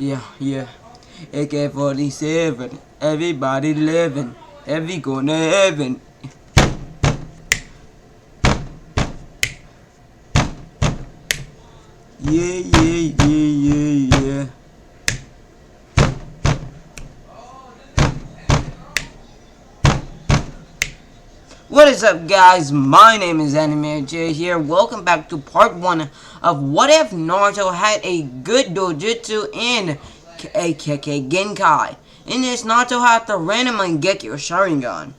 Yeah. AK-47. Everybody living. Every going to heaven. Yeah. What is up, guys? My name is Anime J here. Welcome back to part 1 of What If Naruto Had a Good Dojustu and Kekkai Genkai. In this, Naruto had the random Mangekyo Sharingan.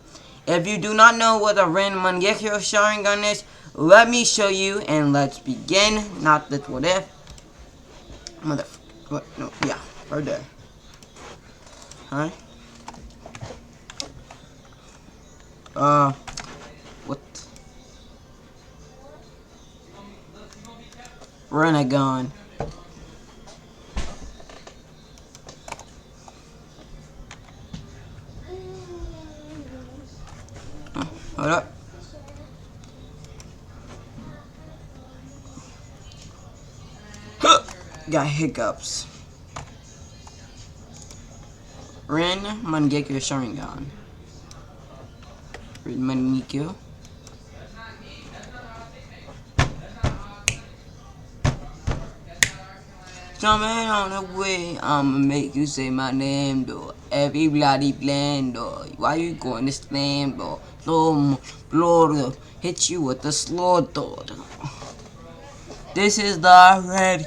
If you do not know what a random Mangekyo Sharingan is, let me show you and let's begin. Not this what if. Motherfucker. What? No, yeah, right there. Alright. What? Renegon. Hold up. Got hiccups. Ren Mangekyo Sharingan. Ren Mangekyo. Coming on the way, I'ma make you say my name, though. Every bloody plan, though. Why you going to slam, though? Slow, blow, hit you with the slow, though. This is the red.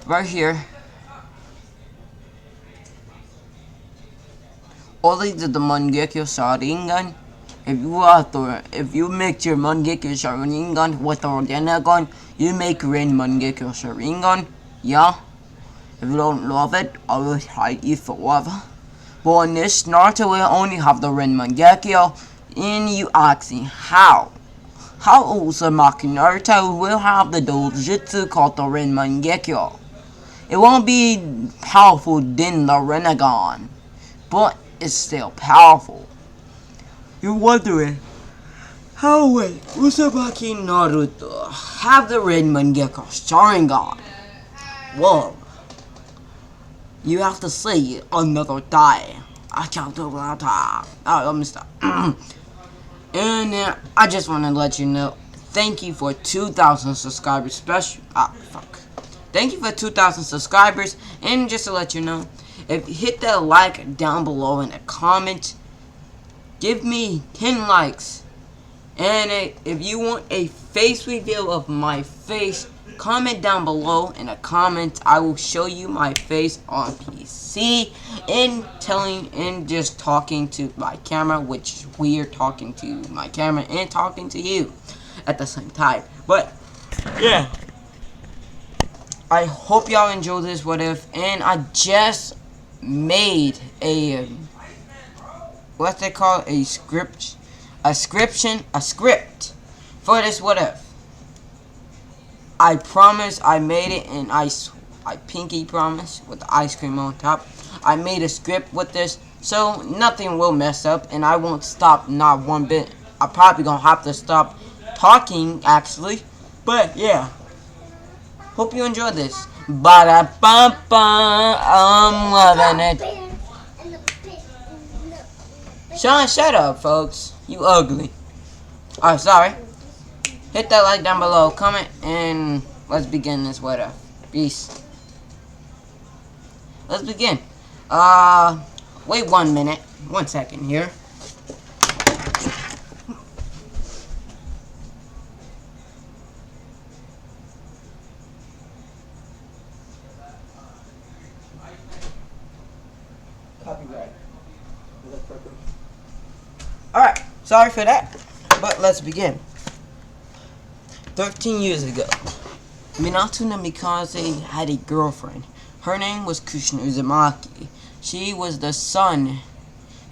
Right here. Only the Mangekyo Sharingan. If you mix your Mangekyo Sharingan with the Renegon, you make Ren Mangekyo Sharingan. Yeah. If you don't love it, I will hide you forever. But in this, Naruto will only have the Ren Mangekyo. And you asking how? How Uzumaki Naruto will have the Dojutsu called the Ren Mangekyo? It won't be powerful than the Renegon, but it's still powerful. You're wondering, how will Uzumaki Naruto have the Red Mangekyo Sharingan? Well, you have to say another time. I can't do that. Alright, let me stop. And I just want to let you know, thank you for 2,000 subscribers. Thank you for 2,000 subscribers. And just to let you know, if you hit that like down below in the comment, give me 10 likes. And if you want a face reveal of my face, comment down below in the comments. I will show you my face on PC and just talking to my camera, which is weird, talking to my camera and talking to you at the same time. But yeah, I hope y'all enjoy this what if, and I just made a what they call a script for this what if. I promise I made it, and I pinky promise with the ice cream on top. I made a script with this, so nothing will mess up, and I won't stop not one bit. I'm probably gonna have to stop talking actually, but yeah. Hope you enjoyed this. Ba-da-bum-bum, I'm loving it. Sean, shut up, folks. You ugly. Oh, sorry. Hit that like down below, comment, and let's begin this weather. Peace. Let's begin. Wait 1 minute. 1 second here. Copyright. Alright, sorry for that, but let's begin. 13 years ago, Minato Namikaze had a girlfriend. Her name was Kushina Uzumaki. She was the son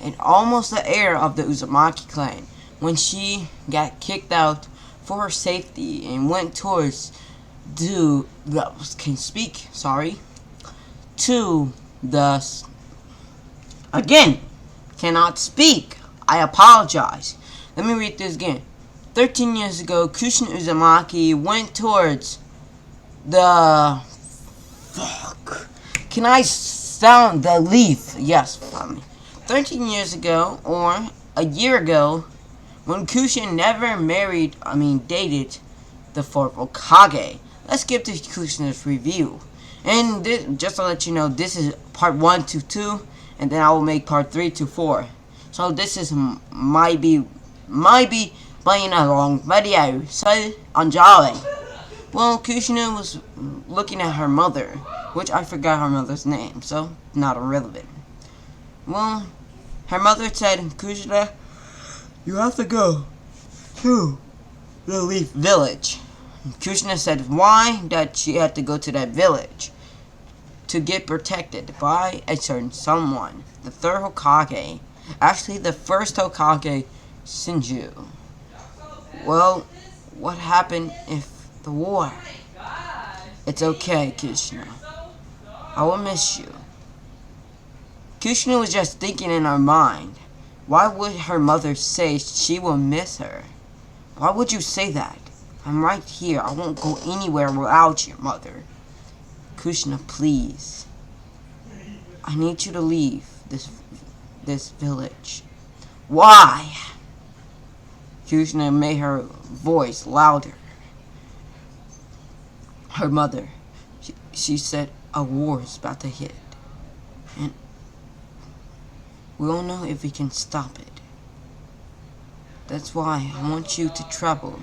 and almost the heir of the Uzumaki clan when she got kicked out for her safety and went towards to the cannot speak. I apologize. Let me read this again. 13 years ago, Kushina Uzumaki went towards the Can I sound the leaf? Yes, finally. 13 years ago, or a year ago, when Kushin never dated the fourth Hokage. Let's get to Kushina's review. And this, just to let you know, this is part 1 to 2, and then I will make part 3 to 4. So this is might be playing along. But yeah, so enjoy. Well, Kushina was looking at her mother, which I forgot her mother's name, so not irrelevant. Well, her mother said, Kushina, you have to go to the Leaf Village. Kushina said why that she had to go to that village to get protected by a certain someone, the third Hokage, actually the first Hokage, Shinju. Well, what happened if the war? It's okay, Kushina. I will miss you. Kushina was just thinking in her mind, why would her mother say she will miss her? Why would you say that? I'm right here. I won't go anywhere without you, mother. Kushina, please. I need you to leave this village. Why? Kushina made her voice louder. Her mother, she said a war is about to hit. And we don't know if we can stop it. That's why I want you to travel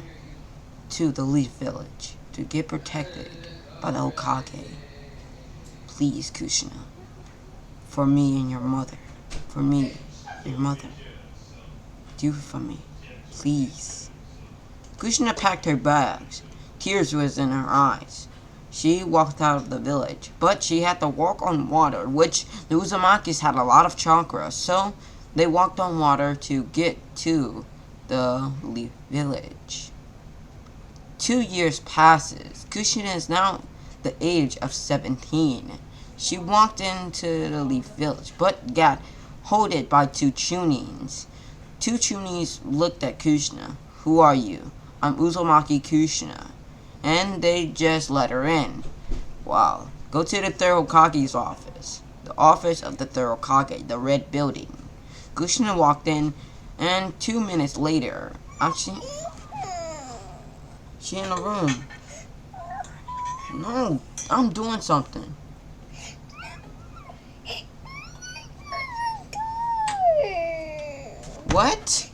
to the Leaf Village to get protected by the Hokage. Please, Kushina. For me and your mother. For me, your mother. Do it for me. Please. Kushina packed her bags. Tears was in her eyes. She walked out of the village, but she had to walk on water, which the Uzumakis had a lot of chakra, so they walked on water to get to the Leaf Village. 2 years passes. Kushina is now the age of 17. She walked into the Leaf Village, but got holded by two Chunins. Two Chunis looked at Kushina. Who are you? I'm Uzumaki Kushina. And they just let her in. Wow. Go to the third Hokage's office. The office of the third Hokage, the red building. Kushina walked in, and 2 minutes later, actually, she in the room. No, I'm doing something. What?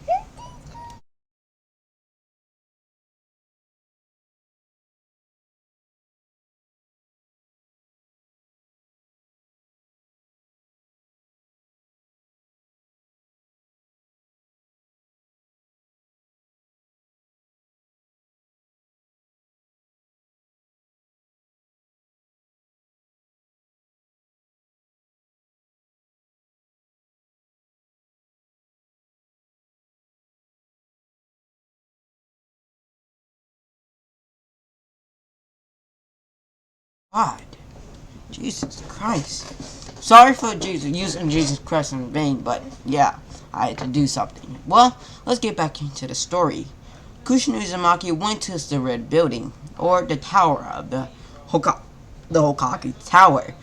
God. Jesus Christ. Sorry for using Jesus Christ in vain, but yeah, I had to do something. Well, let's get back into the story. Kushina Uzumaki went to the red building, or the tower of the Hokage Tower.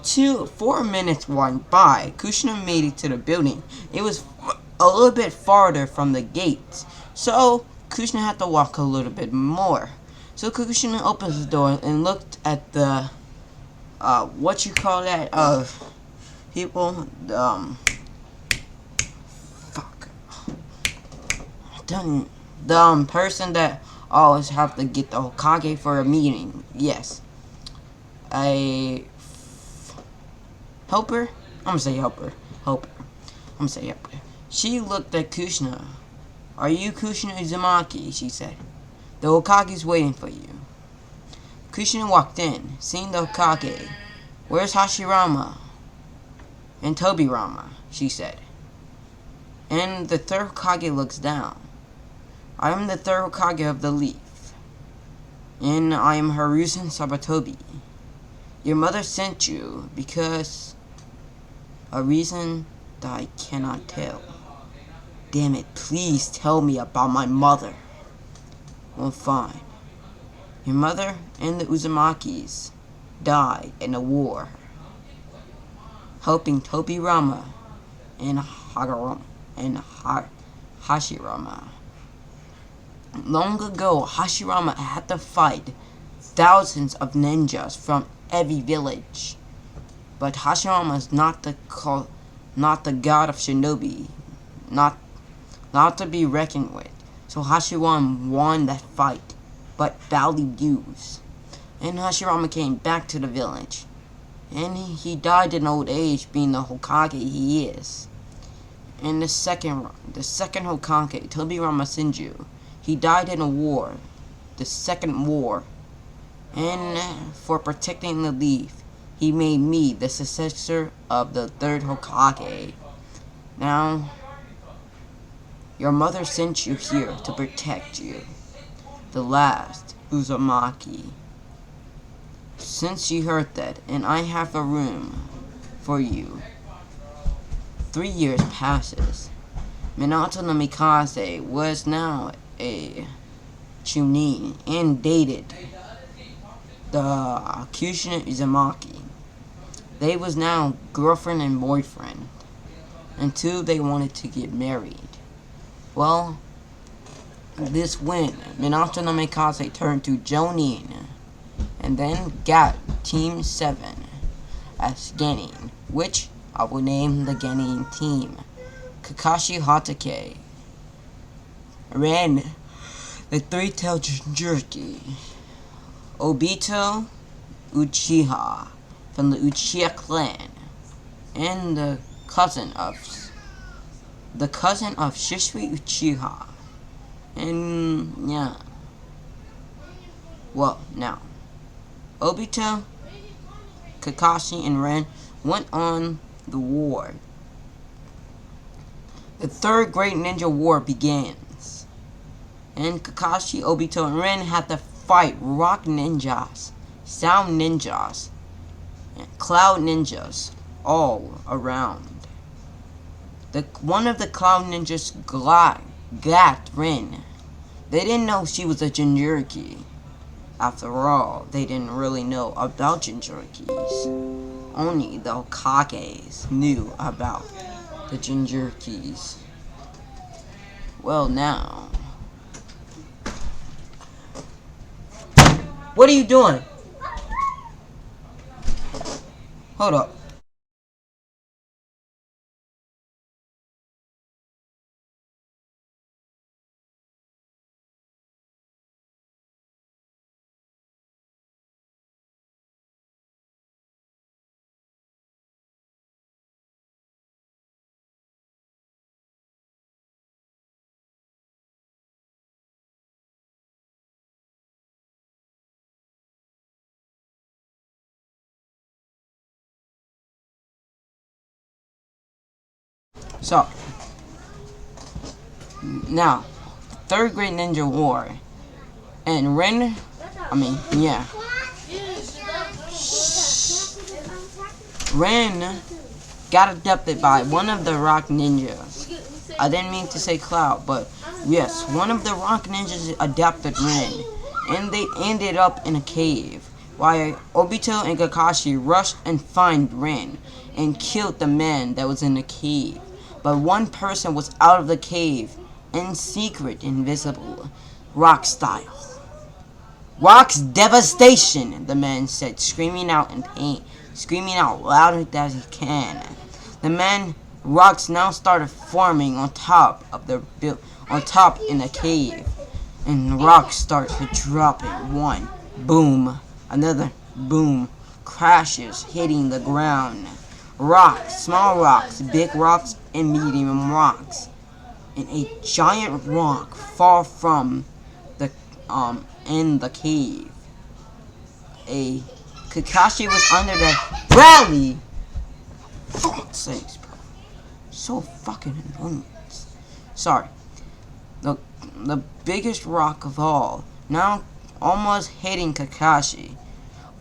4 minutes went by. Kushina made it to the building. It was a little bit farther from the gates, so Kushina had to walk a little bit more. So Kushina opens the door and looked at the what you call that people, fuck, the person that always have to get the Hokage for a meeting. Yes, a helper. I'm gonna say helper. She looked at Kushina. Are you Kushina Uzumaki? She said. The Hokage's waiting for you. Kushina walked in, seeing the Hokage. Where's Hashirama? And Tobirama, she said. And the third Hokage looks down. I am the third Hokage of the Leaf. And I am Haruzen Sabatobi. Your mother sent you because a reason that I cannot tell. Damn it, please tell me about my mother. Well, fine. Your mother and the Uzumakis died in a war. helping Tobirama and Hashirama. Long ago, Hashirama had to fight thousands of ninjas from every village. But Hashirama is not the god of shinobi, not to be reckoned with. So Hashirama won that fight, but badly used. And Hashirama came back to the village. And he died in old age, being the Hokage he is. And the second Hokage, Tobirama Senju, he died in a war, the second war. And for protecting the leaf, he made me the successor of the third Hokage. Now, your mother sent you here to protect you, the last Uzumaki. Since you heard that, and I have a room for you. 3 years passes. Minato no Mikase was now a chunin and dated the Kyushin Uzumaki. They was now girlfriend and boyfriend until they wanted to get married. Well, this win, Minato no Mikase turned to Jonin and then got Team 7 as Genin, which I will name the Genin team. Kakashi Hatake ran the three-tailed Jinchuriki. Obito Uchiha from the Uchiha clan, and the cousin of Shisui Uchiha. And yeah. Well, now Obito, Kakashi, and Ren went on the war. The third great ninja war begins. And Kakashi, Obito, and Ren had to fight rock ninjas, sound ninjas, and cloud ninjas all around. One of the cloud ninjas got Ren. They didn't know she was a Jinchuriki. After all, they didn't really know about Jinchurikis. Only the Hokages knew about the Jinchurikis. Well, now. What are you doing? Hold up. So, now, third great ninja war, and Ren got abducted by one of the rock ninjas. I didn't mean to say Cloud, but yes, one of the rock ninjas adopted Ren, and they ended up in a cave, while Obito and Kakashi rushed and found Ren, and killed the man that was in the cave. But one person was out of the cave, in secret, invisible, rock style. Rock's devastation, the man said, screaming out in pain, screaming out loud as he can. The man rocks now started forming on top in the cave, and rocks started dropping. One boom, another boom, crashes hitting the ground. Rocks, small rocks, big rocks, and medium rocks, and a giant rock fall from the in the cave. Kakashi was under the rally. Fuck's sakes, bro. So fucking annoying. Sorry. The biggest rock of all, now almost hitting Kakashi.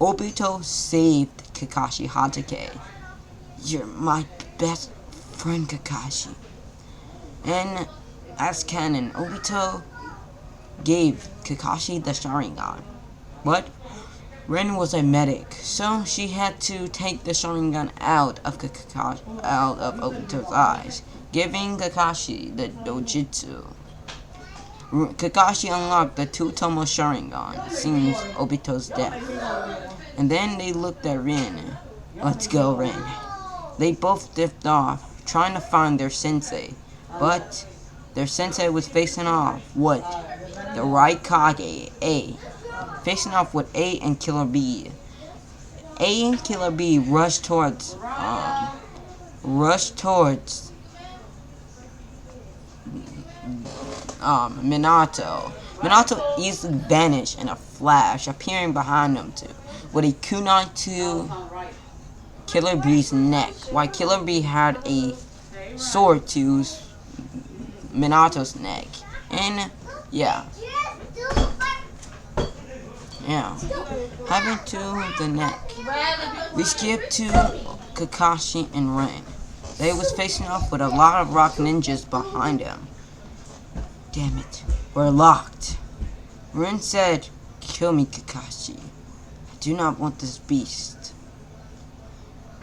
Obito saved Kakashi Hatake. You're my best friend, Kakashi. And as canon, Obito gave Kakashi the Sharingan. But Ren was a medic, so she had to take the Sharingan out of Obito's eyes, giving Kakashi the Dojutsu. Kakashi unlocked the two-tomo Sharingan, seeing Obito's death. And then they looked at Ren. Let's go, Ren. They both dipped off, trying to find their sensei, but their sensei was facing off with the Raikage A. Facing off with A and Killer B. A and Killer B rushed towards Minato. Minato easily vanished in a flash, appearing behind them too, with a kunai to Killer B's neck, while Killer B had a sword to Minato's neck. And yeah, having to the neck. We skip to Kakashi and Ren. They was facing off with a lot of rock ninjas behind them. Damn it, we're locked. Ren said, "Kill me, Kakashi. I do not want this beast."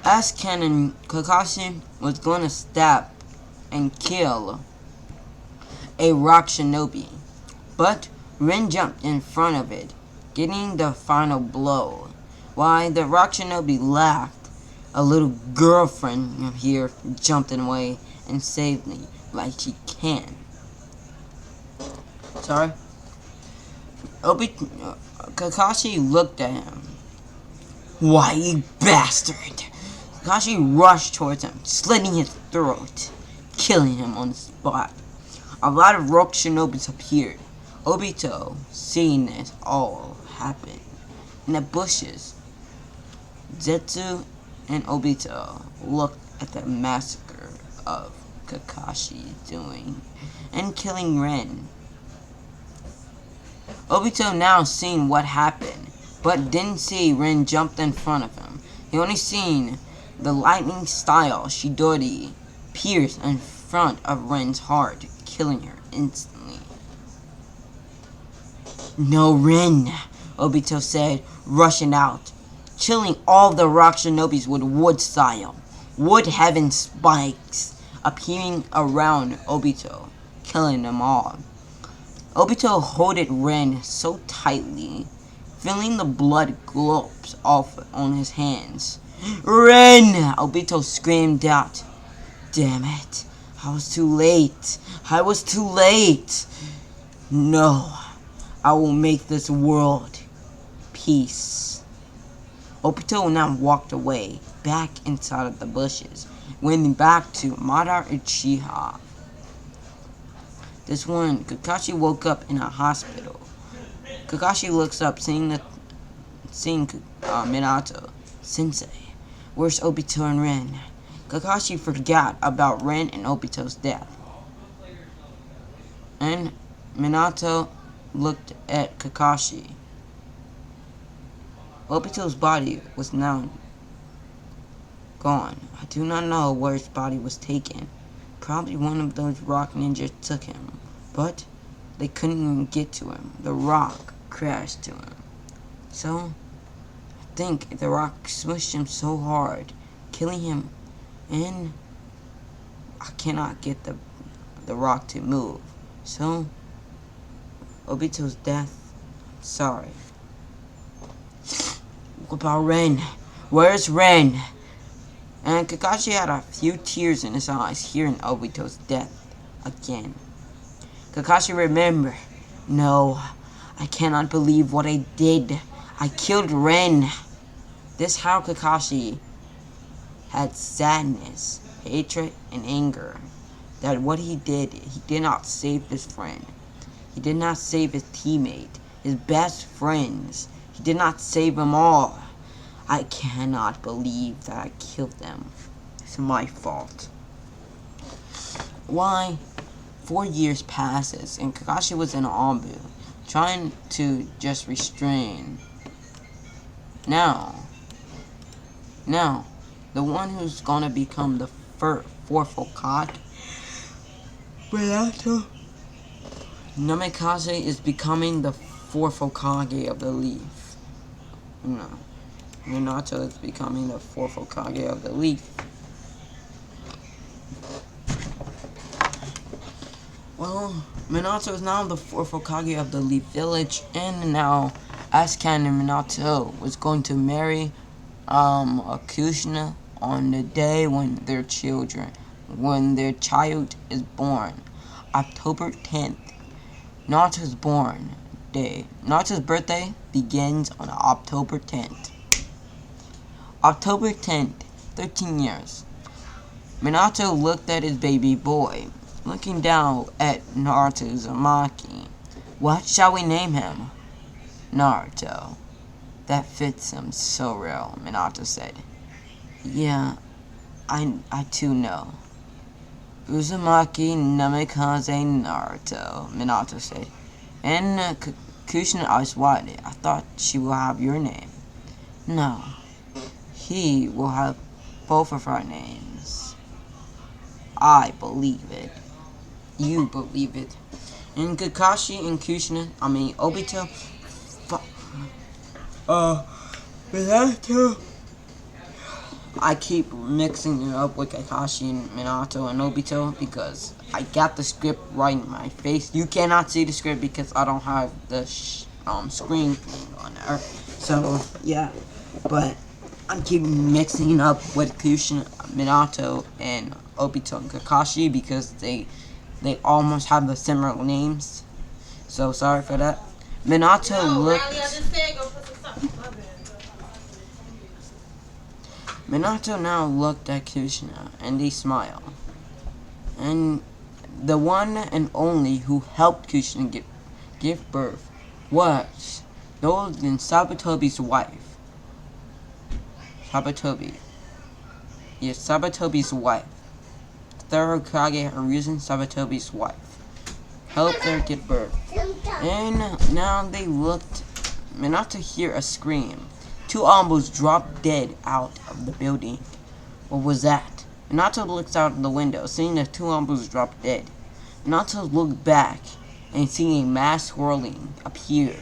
As canon, Kakashi was going to stab and kill a rock shinobi, but Ren jumped in front of it, getting the final blow. While the rock shinobi laughed, a little girlfriend here jumped in the way and saved me like she can. Sorry. Kakashi looked at him. "Why, you bastard!" Kakashi rushed towards him, slitting his throat, killing him on the spot. A lot of rock shinobis appeared. Obito, seeing this all happen in the bushes, Zetsu and Obito looked at the massacre of Kakashi doing and killing Ren. Obito now seen what happened, but didn't see Ren jumped in front of him. He only seen the lightning style Shidori pierce in front of Ren's heart, killing her instantly. "No, Ren," Obito said, rushing out, chilling all the rock shinobis with wood style. Wood heaven spikes appearing around Obito, killing them all. Obito holded Ren so tightly, feeling the blood glopes off on his hands. "Ren!" Obito screamed out. "Damn it, I was too late. I was too late. No, I will make this world peace." Obito now walked away, back inside of the bushes, went back to Madara Uchiha. This one, Kakashi woke up in a hospital. Kakashi looks up, seeing Minato. "Sensei, where's Obito and Ren?" Kakashi forgot about Ren and Obito's death. And Minato looked at Kakashi. Obito's body was now gone. I do not know where his body was taken. Probably one of those rock ninjas took him, but they couldn't even get to him. The rock crashed to him. So, I think the rock smushed him so hard, killing him, and I cannot get the rock to move. So, Obito's death, sorry. What about Ren? Where's Ren? And Kakashi had a few tears in his eyes hearing Obito's death again. Kakashi remembered, "No, I cannot believe what I did. I killed Ren." This how Kakashi had sadness, hatred, and anger. That what he did not save his friend. He did not save his teammate, his best friends. He did not save them all. I cannot believe that I killed them. It's my fault. Why? 4 years passes, and Kakashi was in Ambu, trying to just restrain. Now, the one who's gonna become the fourth Hokage, Minato Namikaze, is becoming the fourth Hokage of the Leaf. No. Minato is becoming the fourth Hokage of the leaf. Well, Minato is now the fourth Hokage of the Leaf Village, and now, as canon, Minato was going to marry Kushina on the day when their child is born, October 10th. Naruto's born day. Naruto's birthday begins on October 10th. October 10th, 13 years. Minato looked at his baby boy, looking down at Naruto Uzumaki. What shall we name him? Naruto. That fits him so well, Minato said. Yeah, I too know. Uzumaki Namikaze Naruto, Minato said. And Kushina eyes wide. I thought she will have your name. No. He will have both of our names. I believe it. You believe it. And Kakashi and Obito. Minato. I keep mixing it up with Kakashi and Minato and Obito because I got the script right in my face. You cannot see the script because I don't have the screen thing on there. So yeah, but I keep mixing up with Kushina, Minato, and Obito and Kakashi because they almost have the similar names. So sorry for that. Minato now looked at Kushina and they smiled. And the one and only who helped Kushina give birth was no than Sabatobi's wife. Sabatobi's wife. Third Hokage Hiruzen, Sabatobi's wife, helped her give birth. And now they looked. Minato hear a scream. Two Ambos dropped dead out of the building. What was that? Minato looks out of the window, seeing the two Ambos drop dead. Minato looked back and seeing a mass swirling appear.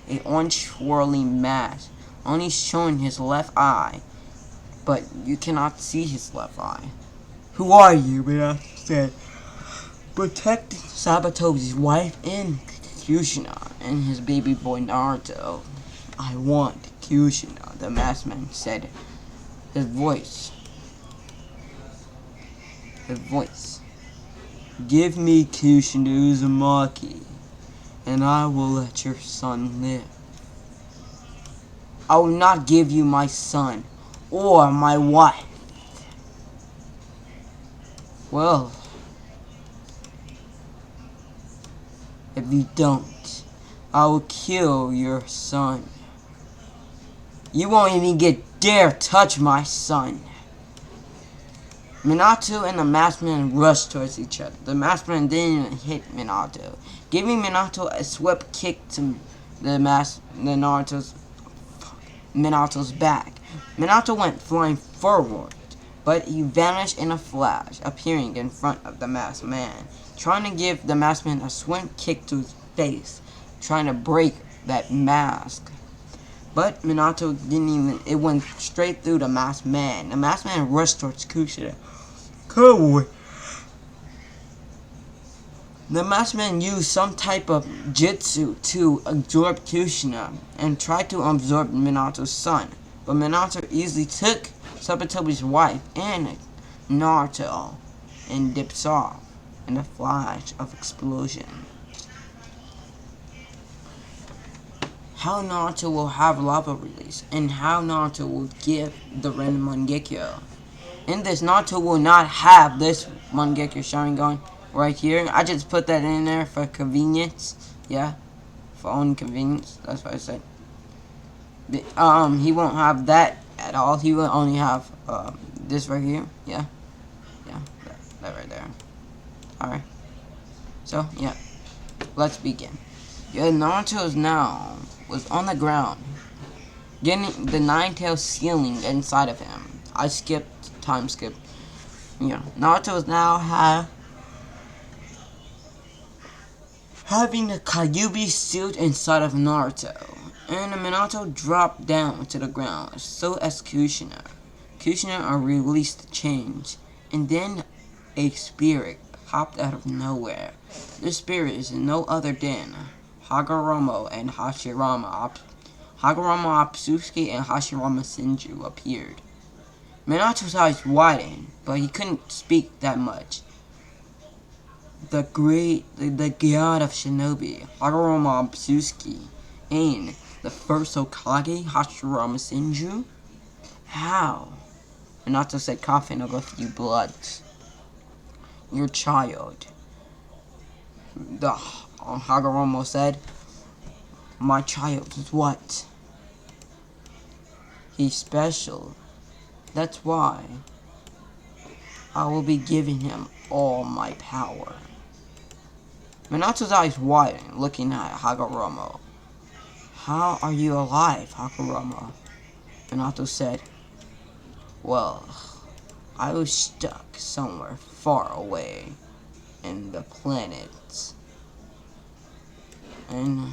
A orange swirling mass, only showing his left eye, but you cannot see his left eye. Who are you? Minato said. Protect Sabatobi's wife and Kushina and his baby boy Naruto. I want Kushina, the masked man said. His voice. Give me Kushina Uzumaki, and I will let your son live. I will not give you my son or my wife. Well, if you don't, I will kill your son. You won't even dare touch my son. Minato and the masked man rushed towards each other. The masked man didn't even hit Minato, giving Minato a swift kick to Minato's back. Minato went flying forward, but he vanished in a flash, appearing in front of the masked man, trying to give the masked man a swift kick to his face, trying to break that mask. But Minato didn't even, it went straight through the masked man. The masked man rushed towards Kushina. Come away. The masked man used some type of jutsu to absorb Kushina and tried to absorb Minato's son. But Minato easily took Sabatobi's wife and Naruto and dipped off in a flash of explosion. How Naruto will have lava release, and how Naruto will give the Ren Mangekyo. In this, Naruto will not have this Mangekyo Sharingan right here. I just put that in there for convenience. Yeah, for own convenience. That's what I said. He won't have that at all. He will only have this right here. Yeah, that right there. All right. So yeah, let's begin. Yeah, Naruto was on the ground, getting the nine-tailed ceiling inside of him. I skipped, time skip. Yeah, Naruto is now having the Kyuubi suit inside of Naruto. And Minato dropped down to the ground, so as Kushina. Kushina released the chains, and then a spirit popped out of nowhere. This spirit is no other than Hagoromo and Hashirama. Hagoromo Apsusuki and Hashirama Senju appeared. Minato's eyes widened, but he couldn't speak that much. The god of shinobi, Hagoromo Apsusuki, and the first Hokage, Hashirama Senju? How? Minato said, coughing up a few bloods. Your child. The Hagoromo said, my child is what? He's special. That's why I will be giving him all my power. Minato's eyes widened, looking at Hagoromo. How are you alive, Hagoromo? Minato said, well, I was stuck somewhere far away in the planets. And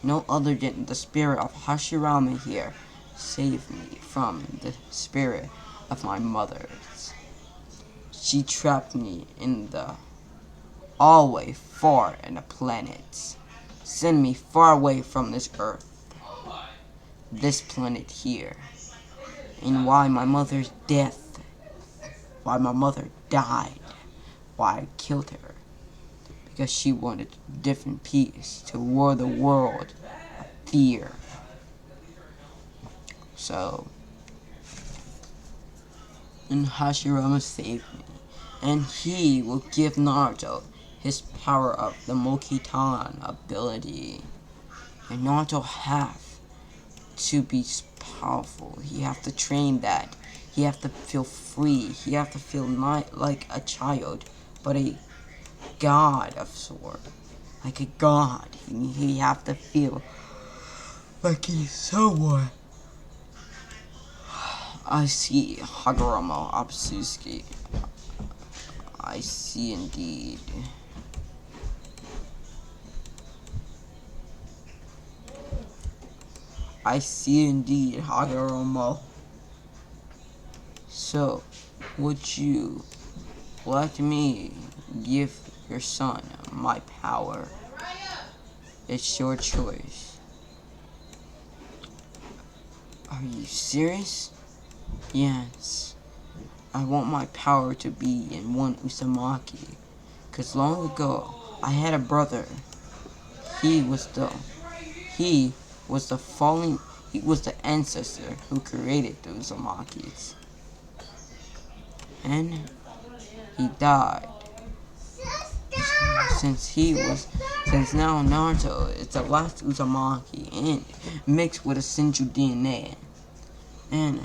no other than the spirit of Hashirama here saved me from the spirit of my mother's. She trapped me in the all the way far in the planets. Send me far away from this earth. This planet here. And why my mother's death. Why my mother died. Why I killed her. Because she wanted a different peace to rule the world of fear. So, and Hashirama saved me. And he will give Naruto his power of the Mokitan ability. And Naruto have to be powerful. He have to train that. He have to feel free. He have to feel not like a child, but a god of sort. Like a god. He have to feel like he's someone. I see Hagoromo Apsusuki. I see indeed. I see indeed, Hagoromo. So, would you let me give your son my power? It's your choice. Are you serious? Yes. I want my power to be in one Uzumaki. 'Cause long ago, I had a brother. He was the ancestor who created the Uzumakis. And he died. Since now Naruto is the last Uzumaki and mixed with a Senju DNA. And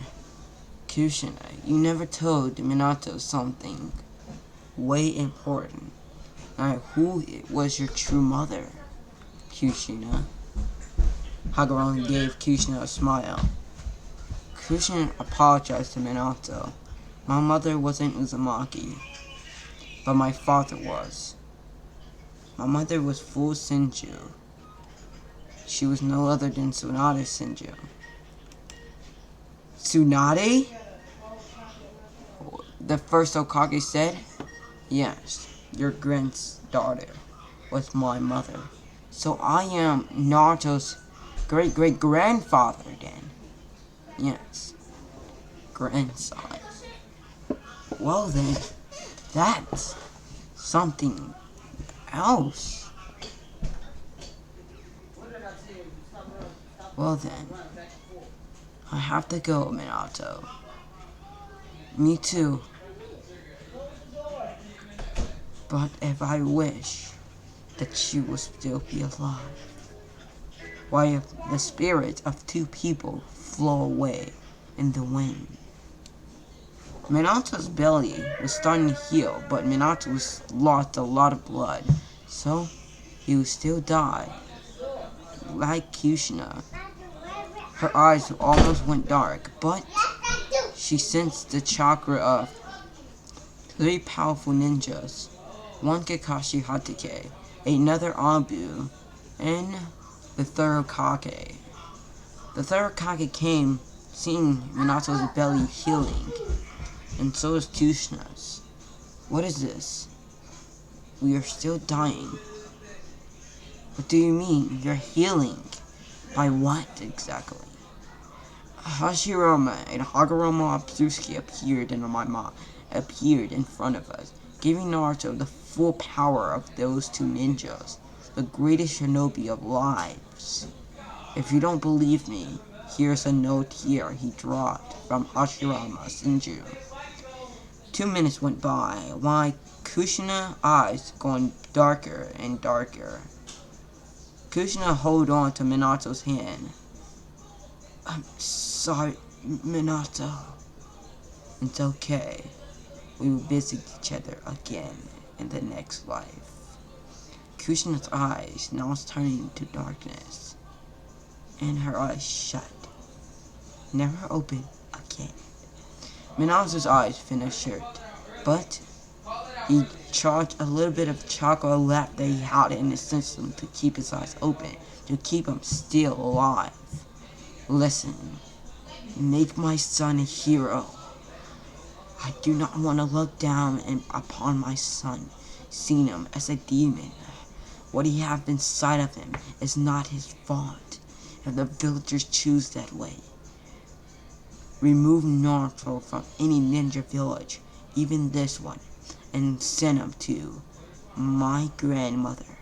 Kushina, you never told Minato something way important. Who was your true mother, Kushina? Hagoromo gave Kushina a smile. Kushina apologized to Minato. My mother wasn't Uzumaki, but my father was. My mother was full Senju. She was no other than Tsunade Senju. Tsunade? The first Hokage said, yes, your granddaughter was my mother. So I am Naruto's great-great-grandfather then. Yes, grandson. Well then, that's something else. Well then, I have to go, Minato. Me too. But if I wish that she will still be alive, why if the spirits of two people flow away in the wind? Minato's belly was starting to heal, but Minato lost a lot of blood, so he would still die. Like Kushina, her eyes almost went dark, but she sensed the chakra of 3 powerful ninjas, 1 Kakashi Hatake, another Abu, and the 3rd Hokage. The third Kage came, seeing Minato's belly healing, and so is Kushina's. What is this? We are still dying. What do you mean? You're healing? By what exactly? Hashirama and Hagoromo Abzuki appeared in front of us, giving Naruto the full power of those two ninjas, the greatest shinobi of lives. If you don't believe me, here's a note here he dropped from Hashirama Senju. 2 minutes went by, while Kushina's eyes going darker and darker. Kushina held on to Minato's hand. I'm sorry, Minato. It's okay. We will visit each other again in the next life. Kushina's eyes now turning to darkness, and her eyes shut, never open again. Minato's eyes finished shut, but he charged a little bit of chocolate left that he had in his system to keep his eyes open, to keep him still alive. Listen, make my son a hero. I do not want to look down upon my son, seeing him as a demon. What he has inside of him is not his fault, if the villagers choose that way. Remove Naruto from any ninja village, even this one, and send him to my grandmother.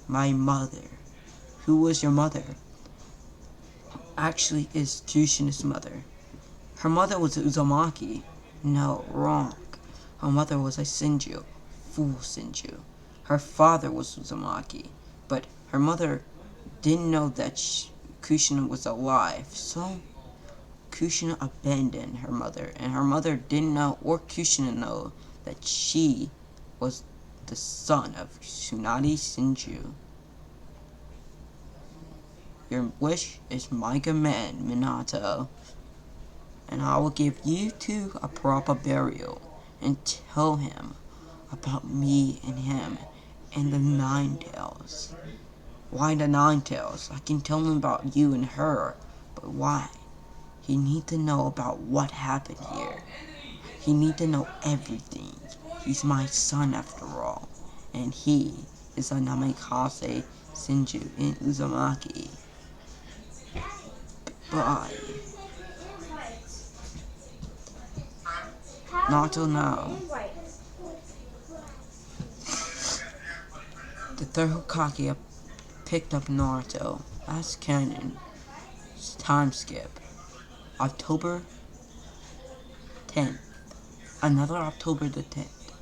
My mother. Who was your mother? Actually, is Kushina's mother. Her mother was Uzumaki. No, wrong. Her mother was a Senju. Fool Senju. Her father was Uzumaki, but her mother didn't know that Kushina was alive, so Kushina abandoned her mother, and her mother didn't know or Kushina know that she was the son of Tsunade Senju. Your wish is my command, Minato, and I will give you two a proper burial, and tell him about me and him and the Nine Tails. Why the Nine Tails? I can tell him about you and her, but why? He need to know about what happened here. He need to know everything. He's my son after all, and he is a Namikaze Senju in Uzumaki. Bye. Not till now. The third Hokage picked up Naruto. That's canon. Time skip. October 10th. Another October the 10th.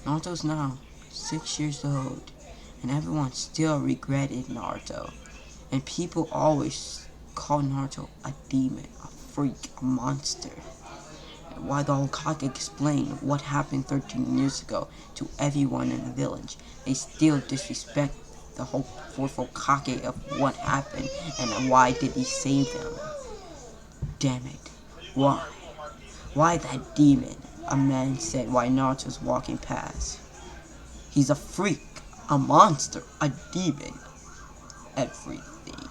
Naruto's now 6 years old, and everyone still regretted Naruto. And people always call Naruto a demon, a freak, a monster. And while the Hokage explained what happened 13 years ago to everyone in the village, they still disrespect the whole fourth Hokage of what happened and why did he save them. Damn it. Why? Why that demon? A man said while Naruto was walking past. He's a freak, a monster, a demon. Everything.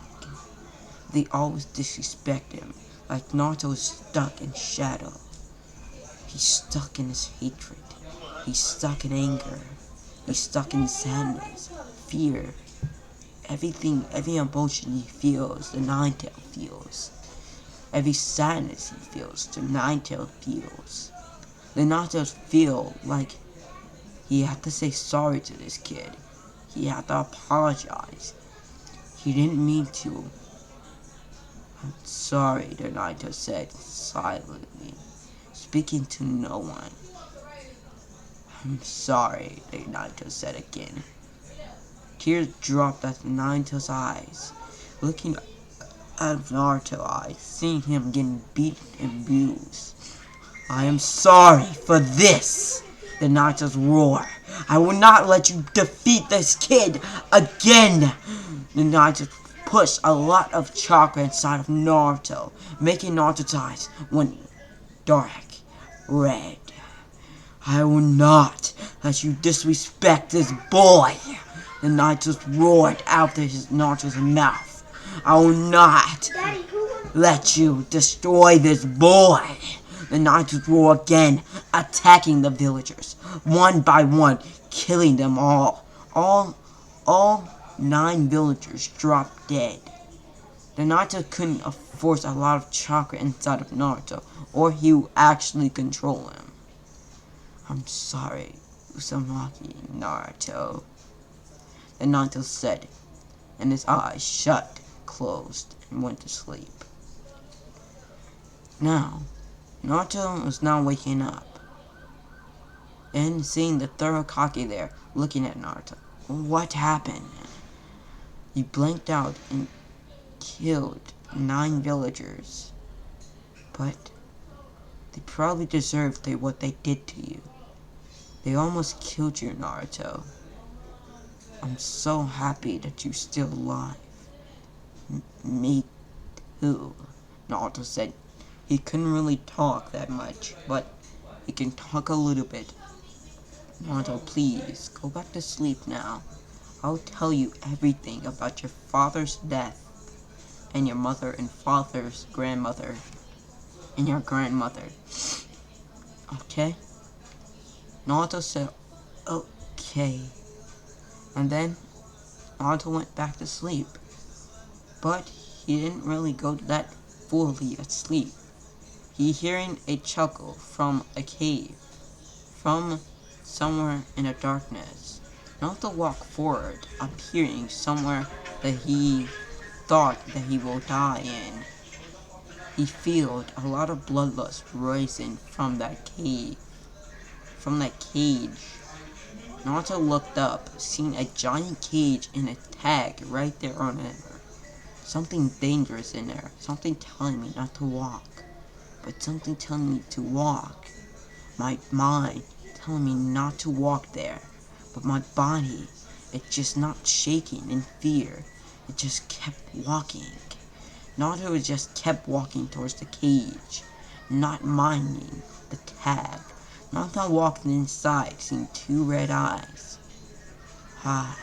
They always disrespect him, like Naruto is stuck in shadow. He's stuck in his hatred. He's stuck in anger. He's stuck in sadness, fear. Everything, every emotion he feels, the Nine-Tail feels. Every sadness he feels, the Nine-Tail feels. The Nine-Tails feel like he had to say sorry to this kid. He had to apologize. He didn't mean to. I'm sorry, the Nine-Tails said silently, speaking to no one. I'm sorry, the Nine-Tails said again. Tears dropped at the Nine-Tails' eyes, looking out of Naruto's eyes, seeing him getting beaten and bruised. I am sorry for this, the Nine-Tails roar. I will not let you defeat this kid again. The Nine-Tails pushed a lot of chakra inside of Naruto, making Naruto's eyes one dark red. I will not let you disrespect this boy. The Nine-Tails roared out of Naruto's mouth. I will not let you destroy this boy. The Naruto were again attacking the villagers, one by one, killing them all. All 9 villagers dropped dead. The Naruto couldn't force a lot of chakra inside of Naruto, or he would actually control him. I'm sorry, Uzumaki Naruto, the Naruto said, and his eyes shut, closed, and went to sleep. Now, Naruto was now waking up, and seeing the third Hokage there, looking at Naruto. What happened? He blanked out and killed 9 villagers, but they probably deserved what they did to you. They almost killed you, Naruto. I'm so happy that you're still alive. Me too, Naruto said. He couldn't really talk that much, but he can talk a little bit. Naruto, please, go back to sleep now. I'll tell you everything about your father's death, and your mother and father's grandmother, and your grandmother. Okay? Naruto said, okay. And then, Naruto went back to sleep. But he didn't really go that fully asleep. He hearing a chuckle from a cave, from somewhere in the darkness. Naruto walked forward, appearing somewhere that he thought that he will die in. He felt a lot of bloodlust rising from that cave, from that cage. Naruto looked up, seeing a giant cage and a tag right there on it. Something dangerous in there. Something telling me not to walk. But something telling me to walk. My mind telling me not to walk there. But my body, it's just not shaking in fear. It just kept walking. Naruto just kept walking towards the cage, not minding the tag. Naruto walked inside, seeing 2 red eyes. Hi,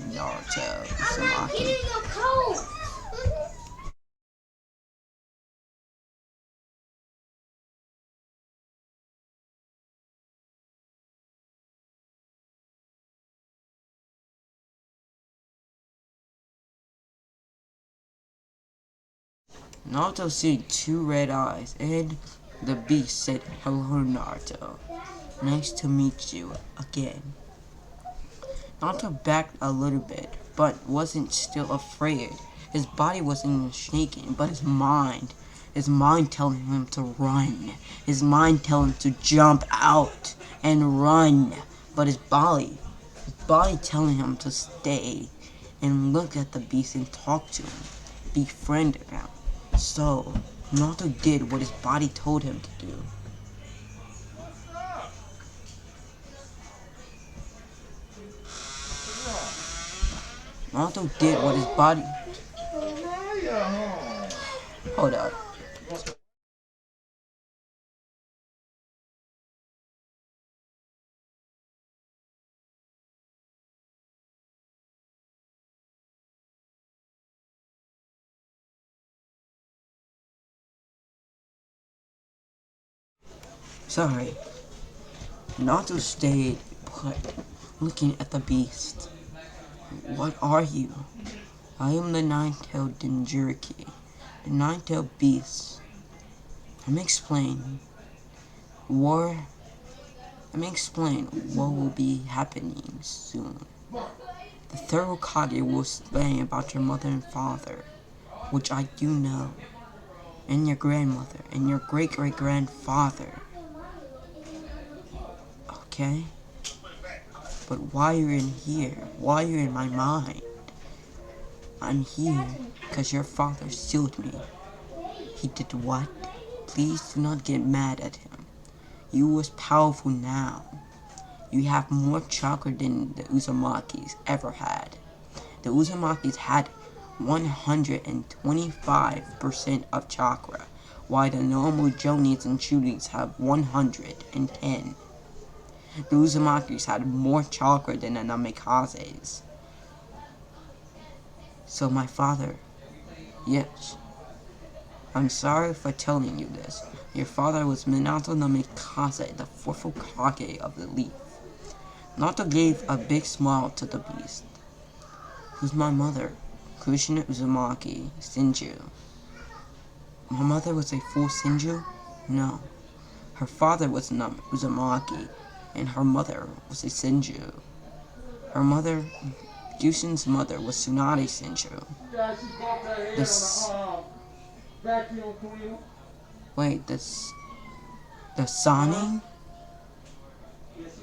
Naruto Uzumaki. Naruto see 2 red eyes, and the beast said, "Hello, Naruto. Nice to meet you again." Naruto backed a little bit, but wasn't still afraid. His body wasn't shaking, but his mind telling him to run. His mind telling him to jump out and run. But his body telling him to stay and look at the beast and talk to him, befriend him. So, Naruto did what his body told him to do. Naruto did what his body... Hold up. Sorry. Naruto stayed put, looking at the beast. What are you? I am the nine-tailed Denjiriki, the nine-tailed beast. Let me explain what will be happening soon. The third Hokage will explain about your mother and father, which I do know, and your grandmother, and your great-great-grandfather. Okay? But why you're in here? Why you're in my mind? I'm here because your father sealed me. He did what? Please do not get mad at him. You was powerful now. You have more chakra than the Uzumakis ever had. The Uzumakis had 125% of chakra, while the normal Jonins and Shurins have 110. The Uzumakis had more chakra than the Namikazes. So my father Yes. I'm sorry for telling you this. Your father was Minato no Mikase, the fourth Hokage of the leaf. Naruto gave a big smile to the beast. Who's my mother? Kushina Uzumaki, Senju. My mother was a full Senju? No. Her father was Uzumaki, and her mother was a Senju. Her mother, Jushin's mother, was Tsunade Senju. The Sani?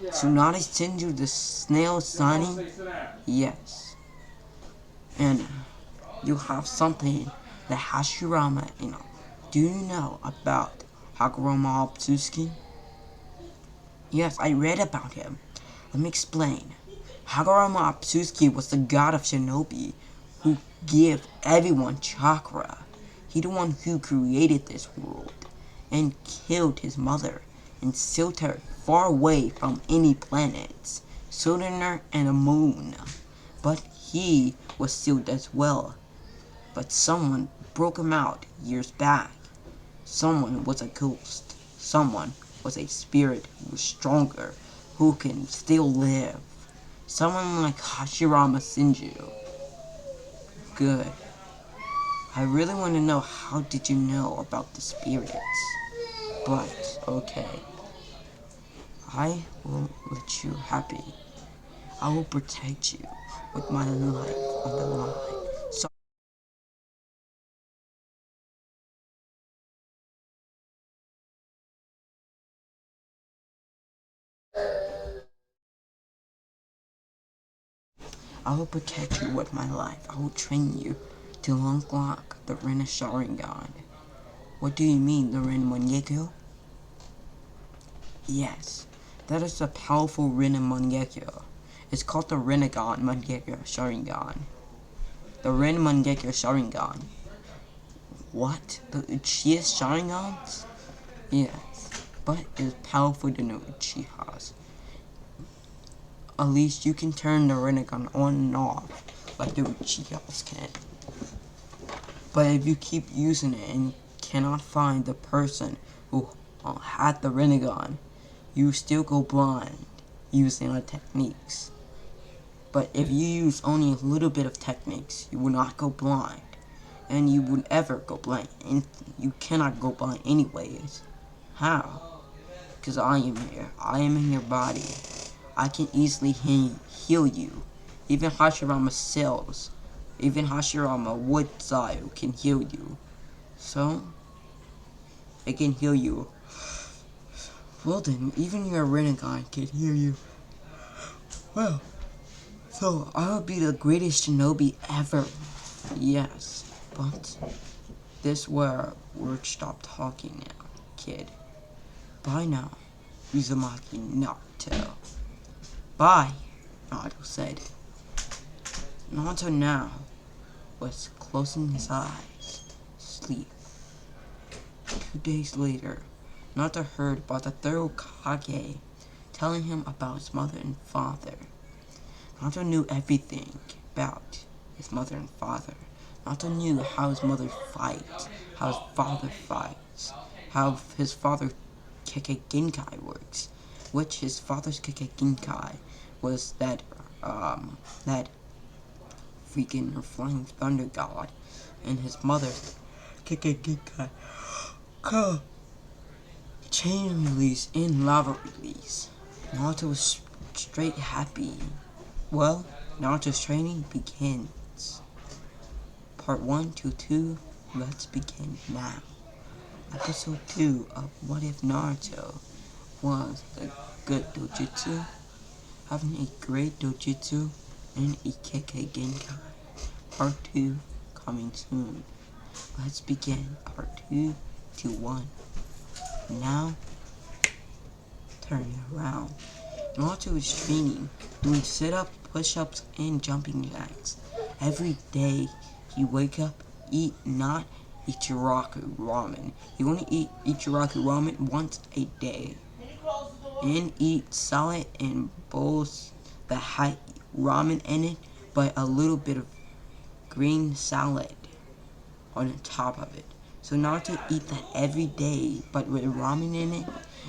Tsunade Senju, the snail Sani? Yes. And you have something that Hashirama, Do you know about Hagoromo Tsuki? Yes, I read about him. Let me explain. Hagoromo Tsuki was the god of shinobi who gave everyone chakra. He the one who created this world and killed his mother and sealed her far away from any planets, shielding her and the moon. But he was sealed as well. But someone broke him out years back. Someone was a ghost. Someone was a spirit who was stronger, who can still live. Someone like Hashirama Senju. Good. I really want to know, how did you know about the spirits? But, okay. I will let you happy. I will protect you with my life on the line. So I will protect you with my life. I will train you to unlock the Rin Sharingan. What do you mean, the Rin Mangekyo? Yes, that is a powerful Rin Mangekyo. It's called the Rinnegan Mangekyo Sharingan. The Rin Mangekyo Sharingan. What? The Uchiha Sharingans? Yes, but it is powerful than the Uchihas. At least you can turn the Rinnegan on and off like the Uchihas can. But if you keep using it and cannot find the person who had the Rinnegan, you still go blind using the techniques. But if you use only a little bit of techniques, you will not go blind. And you would ever go blind. And you cannot go blind anyways. How? Because I am here. I am in your body. I can easily heal you. Even Hashirama cells, even Hashirama wood Zayu can heal you. So, it can heal you. Well then, even your Rinnegan can heal you. Well, so I will be the greatest shinobi ever. Yes, but this where words stop talking now, kid. Bye now, Uzumaki Naruto. Bye, Naruto said. Naruto now was closing his eyes, sleep. 2 days later, Naruto heard about the third Hokage telling him about his mother and father. Naruto knew everything about his mother and father. Naruto knew how his mother fights, how his father fights, how his father Kekkai Genkai works, which his father's Kekkai Genkai was that freaking flying thunder god, and his mother's Kekkai Genkai chain release and lava release. Naruto was straight happy. Well, Naruto's training begins. Part 1 to 2, let's begin now. Episode 2 of What If Naruto was the good Dojutsu, having a great Dojutsu, and a Kekkai Genkai. Part 2 coming soon. Let's begin Part 2 to 1. Now, turn it around. Naruto is training, doing sit-ups, push-ups, and jumping jacks. Every day, he wake up, eat not Ichiraku ramen. He only eat Ichiraku ramen once a day. And eat salad and bowls that had ramen in it, but a little bit of green salad. on top of it. So Naruto eat that every day, but with ramen in it,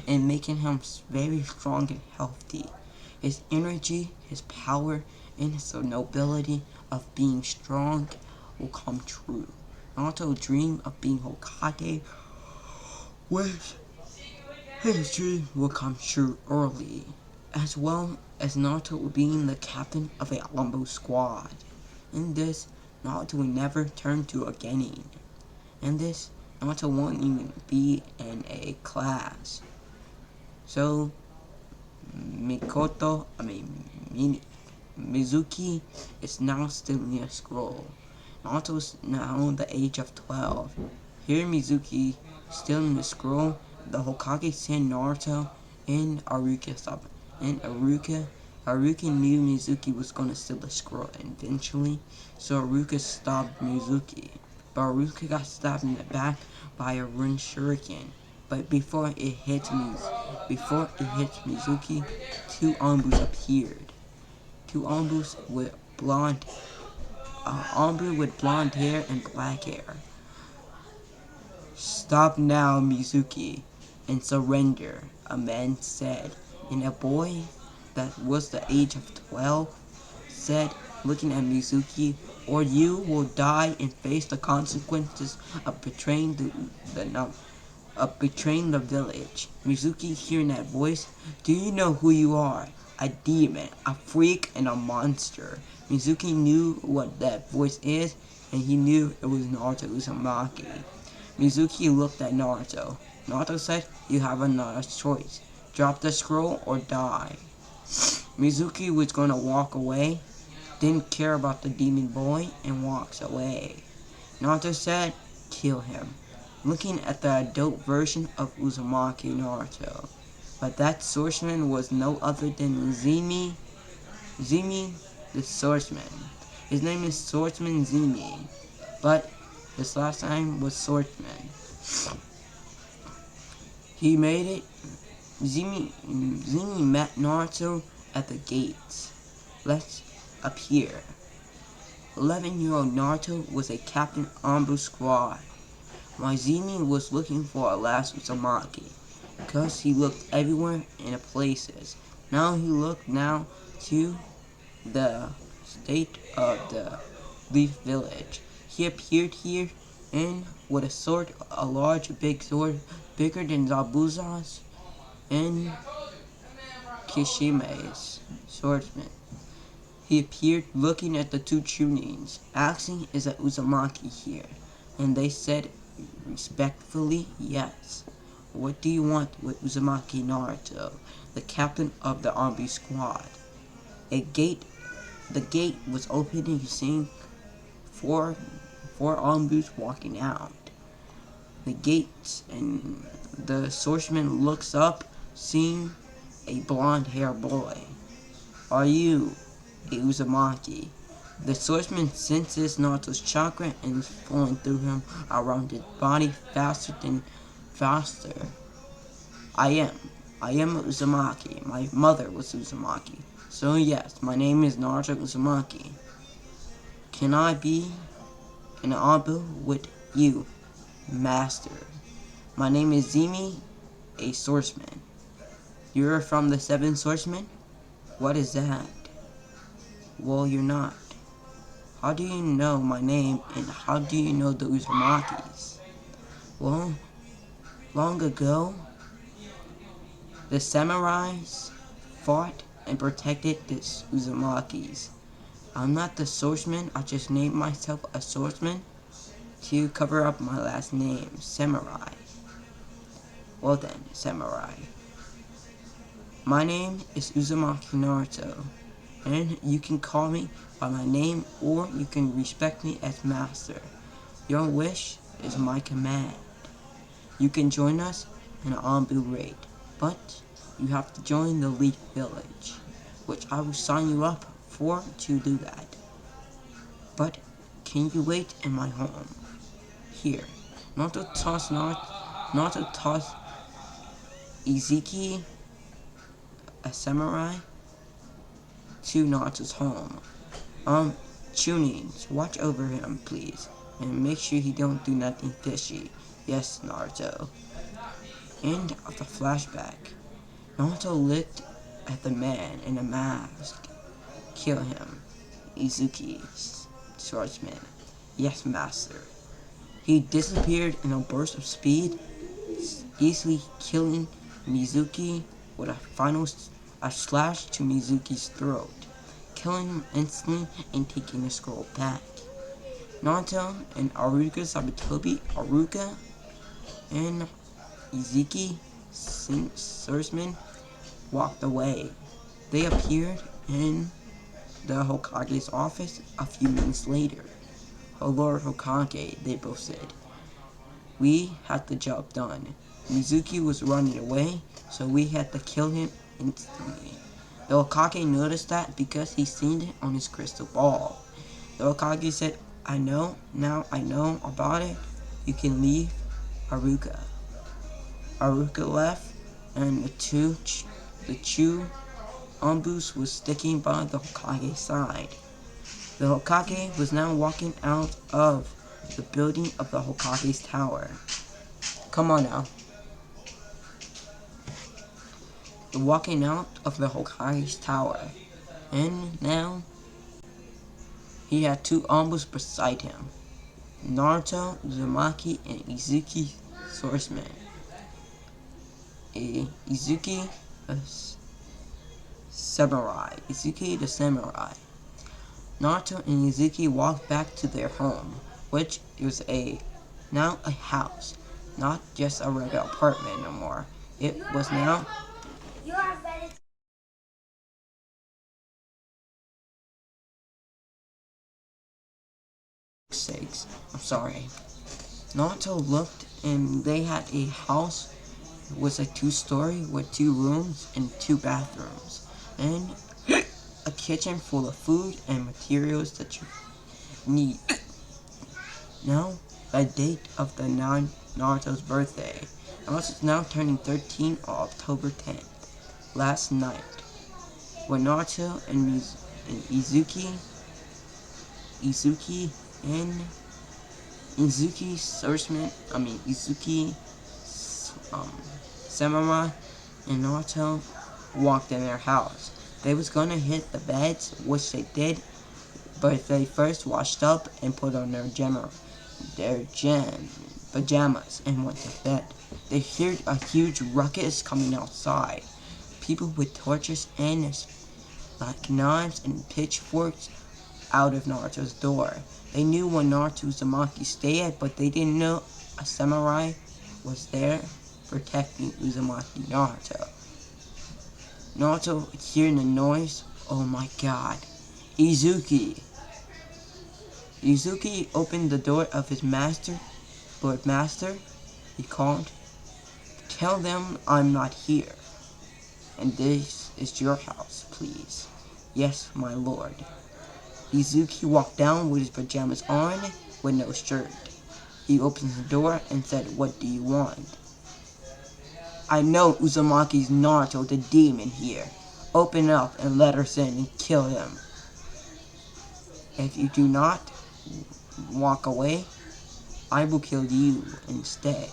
and making him very strong and healthy. His energy, his power, and his nobility of being strong will come true. Naruto's dream of being Hokage, which his dream will come true early, as well as Naruto being the captain of a Ambu squad. In this, Naruto will never turn to a genin. In this, Naruto won't even be in a class. So, Mizuki is now still near scroll. Naruto is now the age of 12. Here Mizuki, still in the scroll, the Hokage sent Naruto and Aruka stop. And Aruka knew Mizuki was gonna steal the scroll eventually, so Aruka stopped Mizuki. But Aruka got stabbed in the back by a run shuriken. But before it hit Mizuki, two Anbus appeared. Two Anbus with blonde hair and black hair. "Stop now, Mizuki, and surrender," a man said. And a boy that was the age of 12 said, looking at Mizuki, "Or you will die and face the consequences of betraying the village." Mizuki, hearing that voice, "Do you know who you are? A demon, a freak, and a monster." Mizuki knew what that voice is, and he knew it was Naruto Uzumaki. Mizuki looked at Naruto. Naruto said, "You have another choice. Drop the scroll or die." Mizuki was going to walk away, didn't care about the demon boy, and walks away. Naruto said, "Kill him," looking at the adult version of Uzumaki Naruto. But that swordsman was no other than Zemi the swordsman. His name is Swordsman Zemi, but his last name was Swordsman. He made it. Zemi met Naruto at the gates. Let's up here. 11-year-old Naruto was a captain Ambu squad, while Zemi was looking for a last Uzumaki, because he looked everywhere in the places. Now he looked to the state of the Leaf Village. He appeared here and with a sword, a large big sword, bigger than Zabuza's and Kishime's swordsman. He appeared looking at the two Chunins, asking, "Is a Uzumaki here?" And they said respectfully, "Yes." "What do you want with Uzumaki Naruto?" the captain of the Ambu squad. The gate was open and seeing four Ambus walking out. The gates, and the swordsman looks up, seeing a blonde-haired boy. "Are you a Uzumaki?" The swordsman senses Naruto's chakra and is flowing through him around his body faster. I am Uzumaki. My mother was Uzumaki. So yes, my name is Naruto Uzumaki. Can I be an Ambu with you, master? My name is Zemi, a swordsman. You're from the 7 swordsmen? What is that? Well, you're not. How do you know my name, and how do you know the Uzumakis? Well, long ago, the samurais fought and protected the Uzumakis. I'm not the swordsman, I just named myself a swordsman to cover up my last name, Samurai. Well then, Samurai. My name is Uzumaki Naruto, and you can call me by my name or you can respect me as master. Your wish is my command. You can join us in an Ambu raid, but you have to join the Leaf Village, which I will sign you up for to do that. But can you wait in my home? Here. Naruto tossed Iziki, a samurai, to Naruto's home. Chunins, watch over him, please. and make sure he don't do nothing fishy. Yes, Naruto. End of the flashback. Naruto looked at the man in a mask. Kill him. Izuki, swordsman. Yes, master. He disappeared in a burst of speed, easily killing Mizuki with a slash to Mizuki's throat, killing him instantly and taking the scroll back. Naruto and Aruka Sabatobi, Aruka and Izuki swordsman walked away. They appeared in the Hokage's office a few minutes later. "Oh Lord Hokage," they both said. "We had the job done. Mizuki was running away, so we had to kill him instantly." The Hokage noticed that because he seen it on his crystal ball. The Hokage said, now I know about it. You can leave Aruka." Aruka left, and the two Anbus was sticking by the Hokage's side. The Hokage was now walking out of the building of the Hokage's tower. Come on now. Walking out of the Hokage's tower. And now he had two Anbus beside him. Naruto, Uzumaki, and Izuki swordsman. Izuki samurai. Izuki the samurai. Naruto and Izuki walked back to their home, which was now a house, not just a regular apartment no more. It was now sakes. I'm sorry. Naruto looked, and they had a house. It was a 2-story with 2 rooms and 2 bathrooms, and a kitchen full of food and materials that you need. Now, the date of the Naruto's birthday. Naruto's now turning 13 on October 10th. Last night, when Naruto and Izuki samurai and Naruto walked in their house. They was gonna hit the beds, which they did, but they first washed up and put on their pajamas and went to bed. They heard a huge ruckus coming outside. People with torches and knives and pitchforks out of Naruto's door. They knew when Naruto Uzumaki stayed, but they didn't know a samurai was there protecting Uzumaki Naruto. Naruto hearing the noise. Oh my god. Izuki. Izuki opened the door of his master. "Lord Master," he called, "tell them I'm not here. And this is your house, please." "Yes, my lord." Izuki walked down with his pajamas on, with no shirt. He opened the door and said, "What do you want?" "I know Uzumaki's Naruto the demon here. Open up and let us in and kill him. If you do not walk away, I will kill you instead."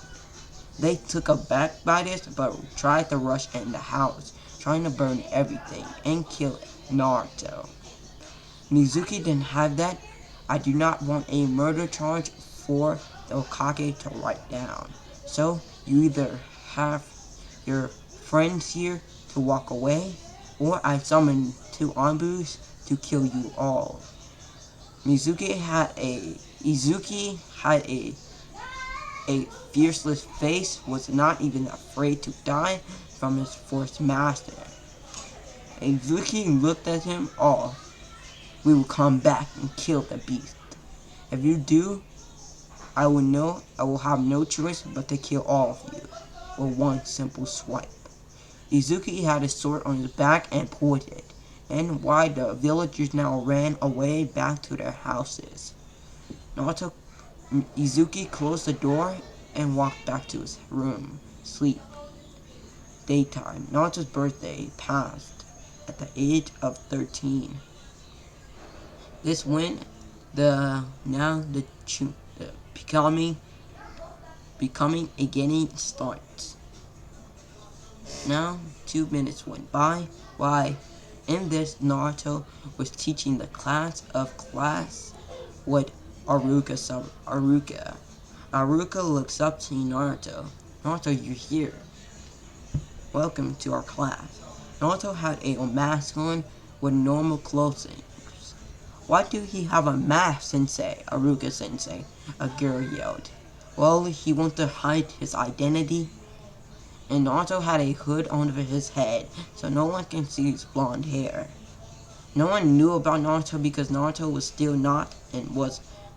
They took aback by this, but tried to rush in the house, trying to burn everything and kill Naruto. Mizuki didn't have that. "I do not want a murder charge for the Hokage to write down. So you either have your friends here to walk away, or I summon 2 Anbus to kill you all." Izuki had a fearless face, was not even afraid to die from his first master. Izuki looked at him all. "We will come back and kill the beast. If you do, I will have no choice but to kill all of you with one simple swipe." Izuki had his sword on his back and pointed, and why the villagers now ran away back to their houses. Izuki closed the door and walked back to his room. Sleep. Daytime. Naruto's birthday passed at the age of 13. This when the becoming a Genin starts. Now 2 minutes went by. Why? In this, Naruto was teaching the class what Aruka. Aruka looks up to Naruto. Naruto, you're here. Welcome to our class. Naruto had a mask on with normal clothing. Why do he have a mask, Sensei? Aruka Sensei, a girl yelled. Well, he wanted to hide his identity. And Naruto had a hood over his head, so no one can see his blonde hair. No one knew about Naruto because Naruto was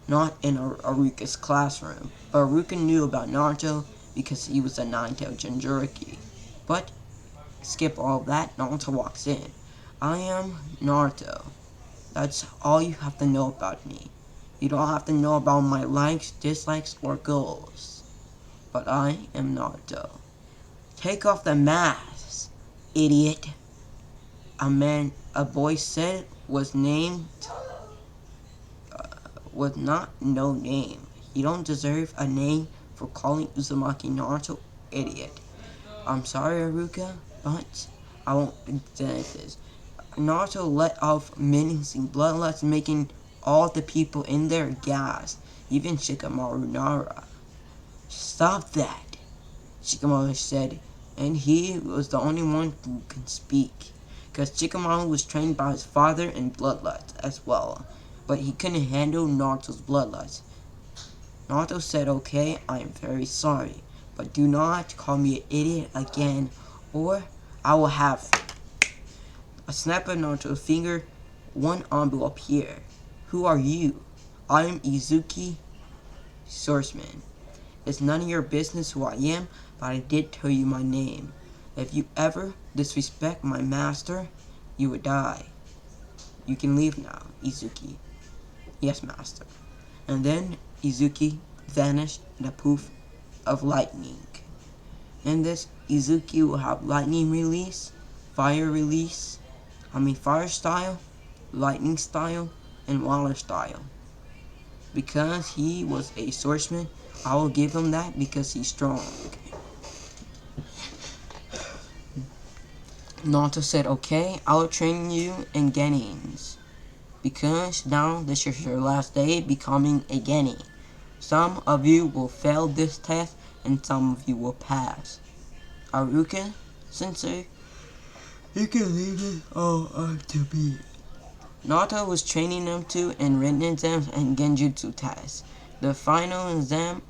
not in Aruka's classroom. But Aruka knew about Naruto because he was a nine-tailed Jinchuriki. But, skip all that, Naruto walks in. I am Naruto. That's all you have to know about me. You don't have to know about my likes, dislikes, or goals. But I am Naruto. Take off the mask, idiot. A boy said was not no name. You don't deserve a name for calling Uzumaki Naruto idiot. I'm sorry, Aruka, but I won't extend this. Naruto let off menacing bloodlust, making all the people in there gasp, even Shikamaru Nara. Stop that, Shikamaru said, and he was the only one who can speak, because Shikamaru was trained by his father in bloodlust as well, but he couldn't handle Naruto's bloodlust. Naruto said, okay, I am very sorry, but do not call me an idiot again, or I will have a snap of Naruto's finger, one envelope here. Who are you? I am Izuki Swordsman. It's none of your business who I am, but I did tell you my name. If you ever disrespect my master, you would die. You can leave now, Izuki. Yes, master. And then Izuki vanished in a poof of lightning. In this, Izuki will have lightning release, fire style, lightning style, and water style. Because he was a swordsman, I will give him that because he's strong. Naruto said, okay, I will train you in Genins. Because now this is your last day becoming a Genin. Some of you will fail this test and some of you will pass. Aruka Sensei, you can leave it all up to me. Naruto was training them to in written exams and genjutsu tests. The final exam,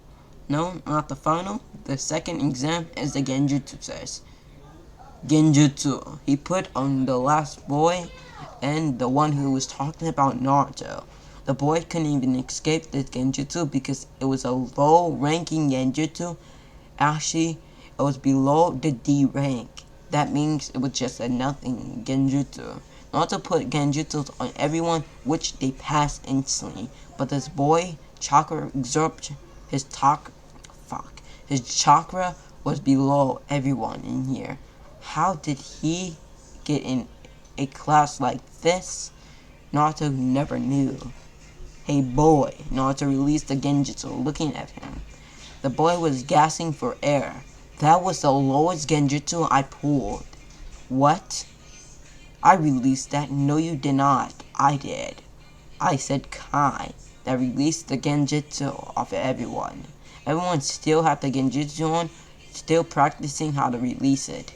no, not the final, the second exam is the genjutsu test. Genjutsu. He put on the last boy and the one who was talking about Naruto. The boy couldn't even escape this genjutsu because it was a low-ranking genjutsu. Actually, it was below the D rank. That means it was just a nothing genjutsu. Naruto put genjutsus on everyone, which they passed instantly. But this boy, chakra absorption, his chakra was below everyone in here. How did he get in a class like this? Naruto never knew. Hey boy, Naruto released the genjutsu, looking at him. The boy was gasping for air. That was the lowest genjutsu I pulled. What? I released that. No, you did not. I did. I said Kai that released the genjutsu off of everyone. Everyone still had the genjutsu on, still practicing how to release it.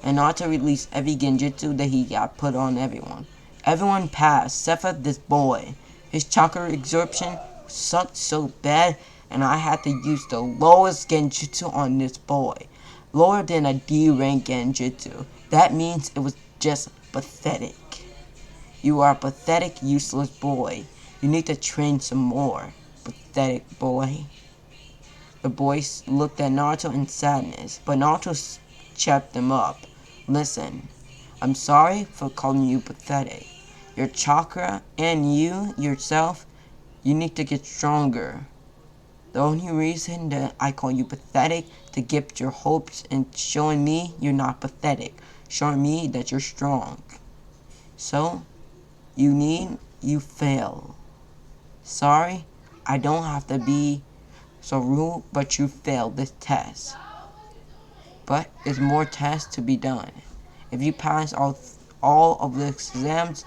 And Naruto released every genjutsu that he got put on everyone. Everyone passed, except for this boy. His chakra absorption sucked so bad, and I had to use the lowest genjutsu on this boy. Lower than a D rank genjutsu. That means it was just pathetic. You are a pathetic, useless boy. You need to train some more, pathetic boy. The boy looked at Naruto in sadness, but Naruto checked him up. Listen, I'm sorry for calling you pathetic. Your chakra and you yourself, you need to get stronger. The only reason that I call you pathetic to gift your hopes and showing me you're not pathetic, showing me that you're strong. So, you fail. Sorry, I don't have to be so rude, but you failed this test. But there's more tests to be done. If you pass all of the exams,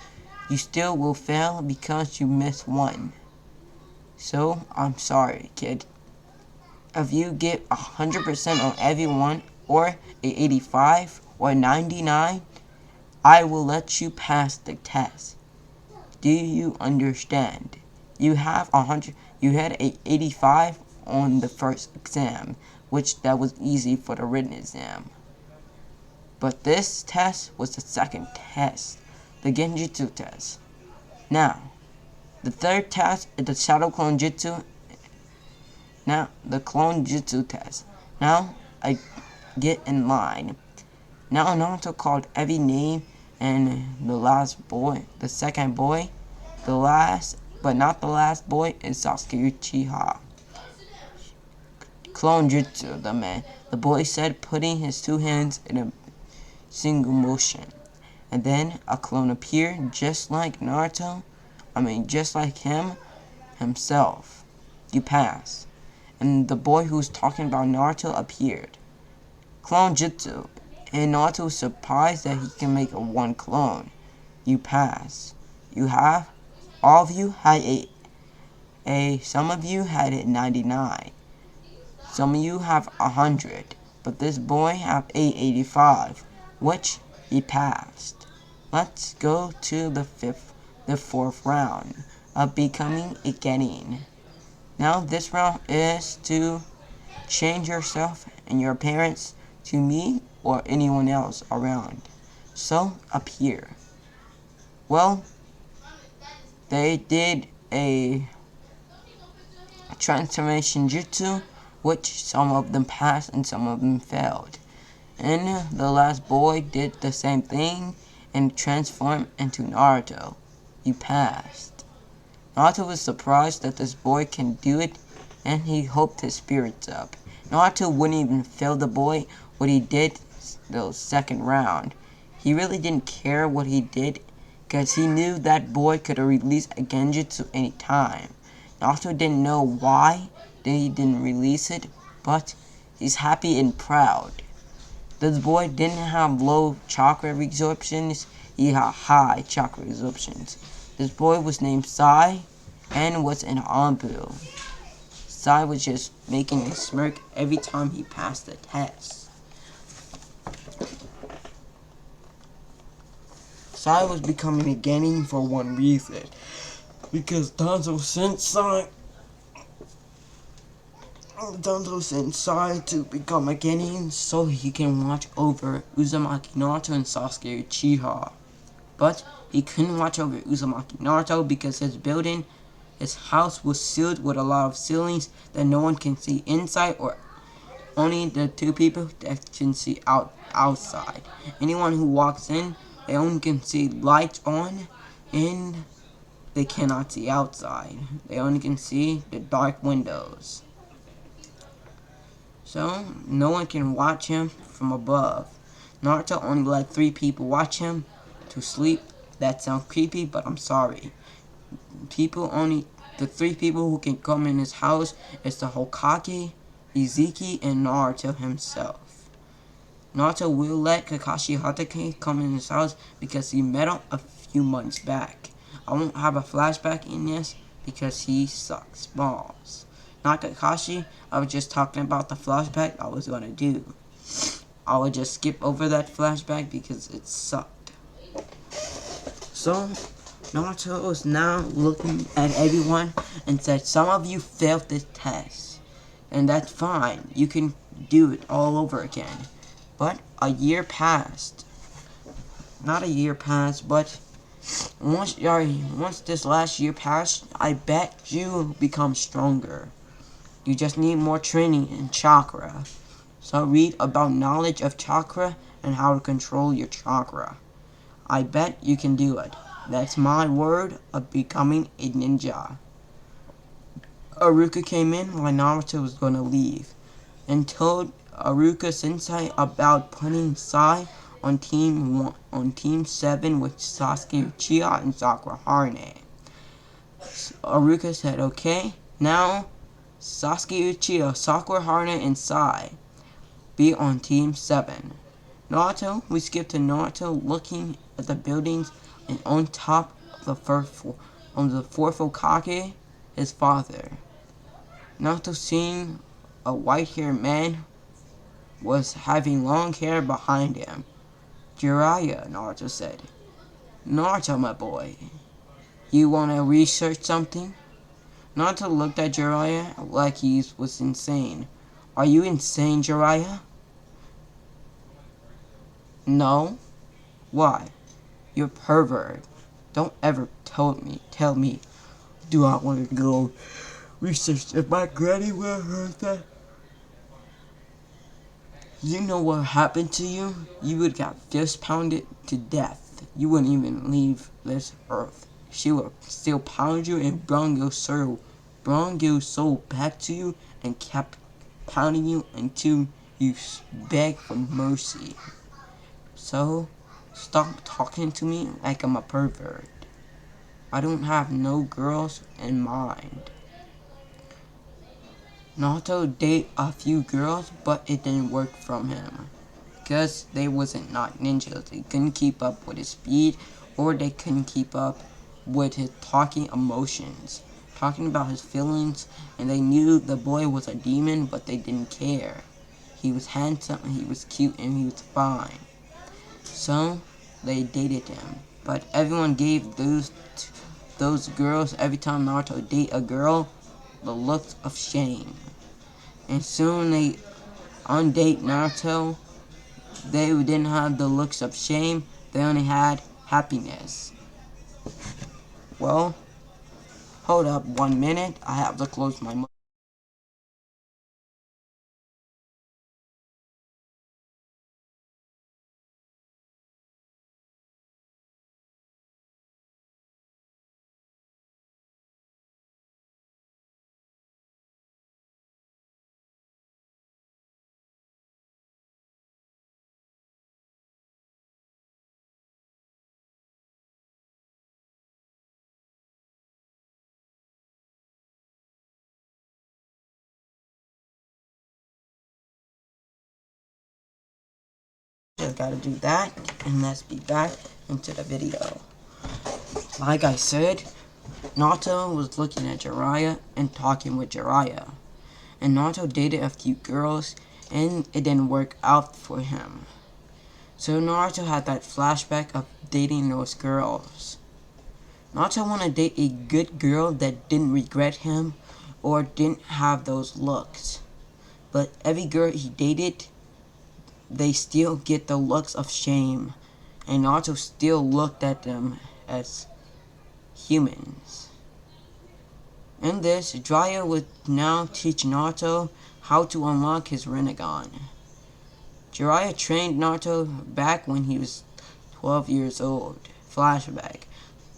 you still will fail because you missed one. So, I'm sorry, kid. If you get 100% on everyone, or a 85 or 99, I will let you pass the test. Do you understand? You have 100. You had a 85 on the first exam, which that was easy for the written exam. But this test was the second test, the Genjutsu test. Now, the third test is the Shadow Clone Jutsu. Now, the Clone Jutsu test. Now, I get in line. Now, Naruto called every name, and the last boy, the second boy, the last, but not the last boy, is Sasuke Uchiha. Clone Jutsu, the man. The boy said, putting his two hands in a single motion. And then a clone appeared, just like Naruto. Just like himself. You passed. And the boy who's talking about Naruto appeared. Clone Jutsu. And Naruto was surprised that he can make one clone. You pass. You have. All of you had some of you had a 99. Some of you have 100. But this boy have a 85, which he passed. Let's go to the fourth round of becoming a Genin. Now this round is to change yourself and your parents to me or anyone else around. So up here. Well, they did a transformation jutsu, which some of them passed and some of them failed. And the last boy did the same thing and transformed into Naruto. You passed. Naruto was surprised that this boy can do it, and he hoped his spirits up. Naruto wouldn't even fail the boy what he did the second round. He really didn't care what he did, because he knew that boy could release a genjutsu any time. Naruto didn't know why he didn't release it, but he's happy and proud. This boy didn't have low chakra absorptions, he had high chakra absorptions. This boy was named Sai and was an Anbu. Sai was just making a smirk every time he passed the test. Sai was becoming a Genin for one reason. Because Danzo sent Sai to become a Genin so he can watch over Uzumaki Naruto and Sasuke Uchiha. But he couldn't watch over Uzumaki Naruto because his house was sealed with a lot of ceilings that no one can see inside, or only the two people that can see outside. Anyone who walks in, they only can see lights on, and they cannot see outside. They only can see the dark windows. So, no one can watch him from above. Naruto only let 3 people watch him to sleep. That sounds creepy, but I'm sorry. The 3 people who can come in his house is the Hokage, Izuki, and Naruto himself. Naruto will let Kakashi Hatake come in his house because he met him a few months back. I won't have a flashback in this because he sucks balls. Not Kakashi, I was just talking about the flashback I was gonna do. I would just skip over that flashback because it sucked. So, Naruto is now looking at everyone and said, some of you failed this test. And that's fine. You can do it all over again. But a year passed. Not a year passed, but once this last year passed, I bet you become stronger. You just need more training in chakra. So read about knowledge of chakra and how to control your chakra. I bet you can do it. That's my word of becoming a ninja. Aruka came in while Naruto was going to leave and told Aruka Sensei about putting Sai on team 7 with Sasuke Uchiha and Sakura Harune. Aruka said okay, Now, Sasuke Uchiha, Sakura, Haruna, and Sai be on Team 7. Naruto, we skip to Naruto looking at the buildings, and on top of the fourth Hokage, his father. Naruto seeing a white-haired man was having long hair behind him. Jiraiya, Naruto said. Naruto, my boy, you want to research something? Naruto looked at Jiraiya like he was insane. Are you insane, Jiraiya? No. Why? You're a pervert. Don't ever tell me. Do I want to go research if my granny will hurt that? You know what happened to you? You would got fist pounded to death. You wouldn't even leave this earth. She would still pound you and bring your soul back to you and kept pounding you until you begged for mercy. So, stop talking to me like I'm a pervert. I don't have no girls in mind. Naruto dated a few girls, but it didn't work from him. Because they wasn't not ninjas. They couldn't keep up with his speed, or they couldn't keep up with his talking emotions. Talking about his feelings, and they knew the boy was a demon, but they didn't care. He was handsome, he was cute, and he was fine. So, they dated him. But everyone gave those girls, every time Naruto date a girl, the looks of shame. And soon they undate Naruto. They didn't have the looks of shame, they only had happiness. Well, hold up 1 minute, I have to close my mouth. Just gotta do that, and let's be back into the video. Like I said, Naruto was looking at Jiraiya and talking with Jiraiya. And Naruto dated a few girls, and it didn't work out for him. So Naruto had that flashback of dating those girls. Naruto wanted to date a good girl that didn't regret him or didn't have those looks. But every girl he dated, they still get the looks of shame, and Naruto still looked at them as humans. In this, Jiraiya would now teach Naruto how to unlock his Rinnegan. Jiraiya trained Naruto back when he was 12 years old. Flashback.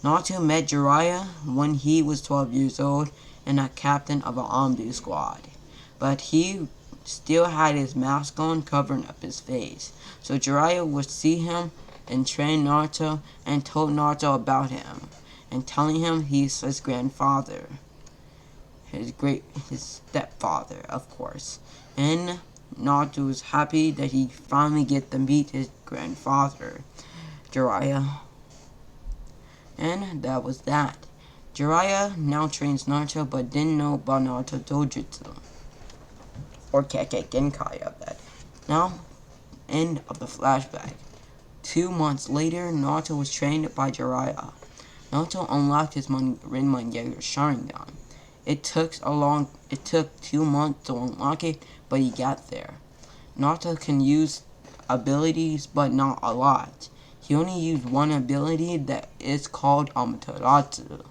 Naruto met Jiraiya when he was 12 years old and a captain of an Omdu squad. But he still had his mask on covering up his face. So Jiraiya would see him and train Naruto and told Naruto about him and telling him he's his grandfather. His stepfather, of course. And Naruto was happy that he finally get to meet his grandfather, Jiraiya. And that was that. Jiraiya now trains Naruto but didn't know about Naruto Dojustu or Kekkai Genkai of that. Now, end of the flashback. 2 months later, Naruto was trained by Jiraiya. Naruto unlocked his Rinnegan Sharingan. It took 2 months to unlock it, but he got there. Naruto can use abilities, but not a lot. He only used one ability that is called Amaterasu.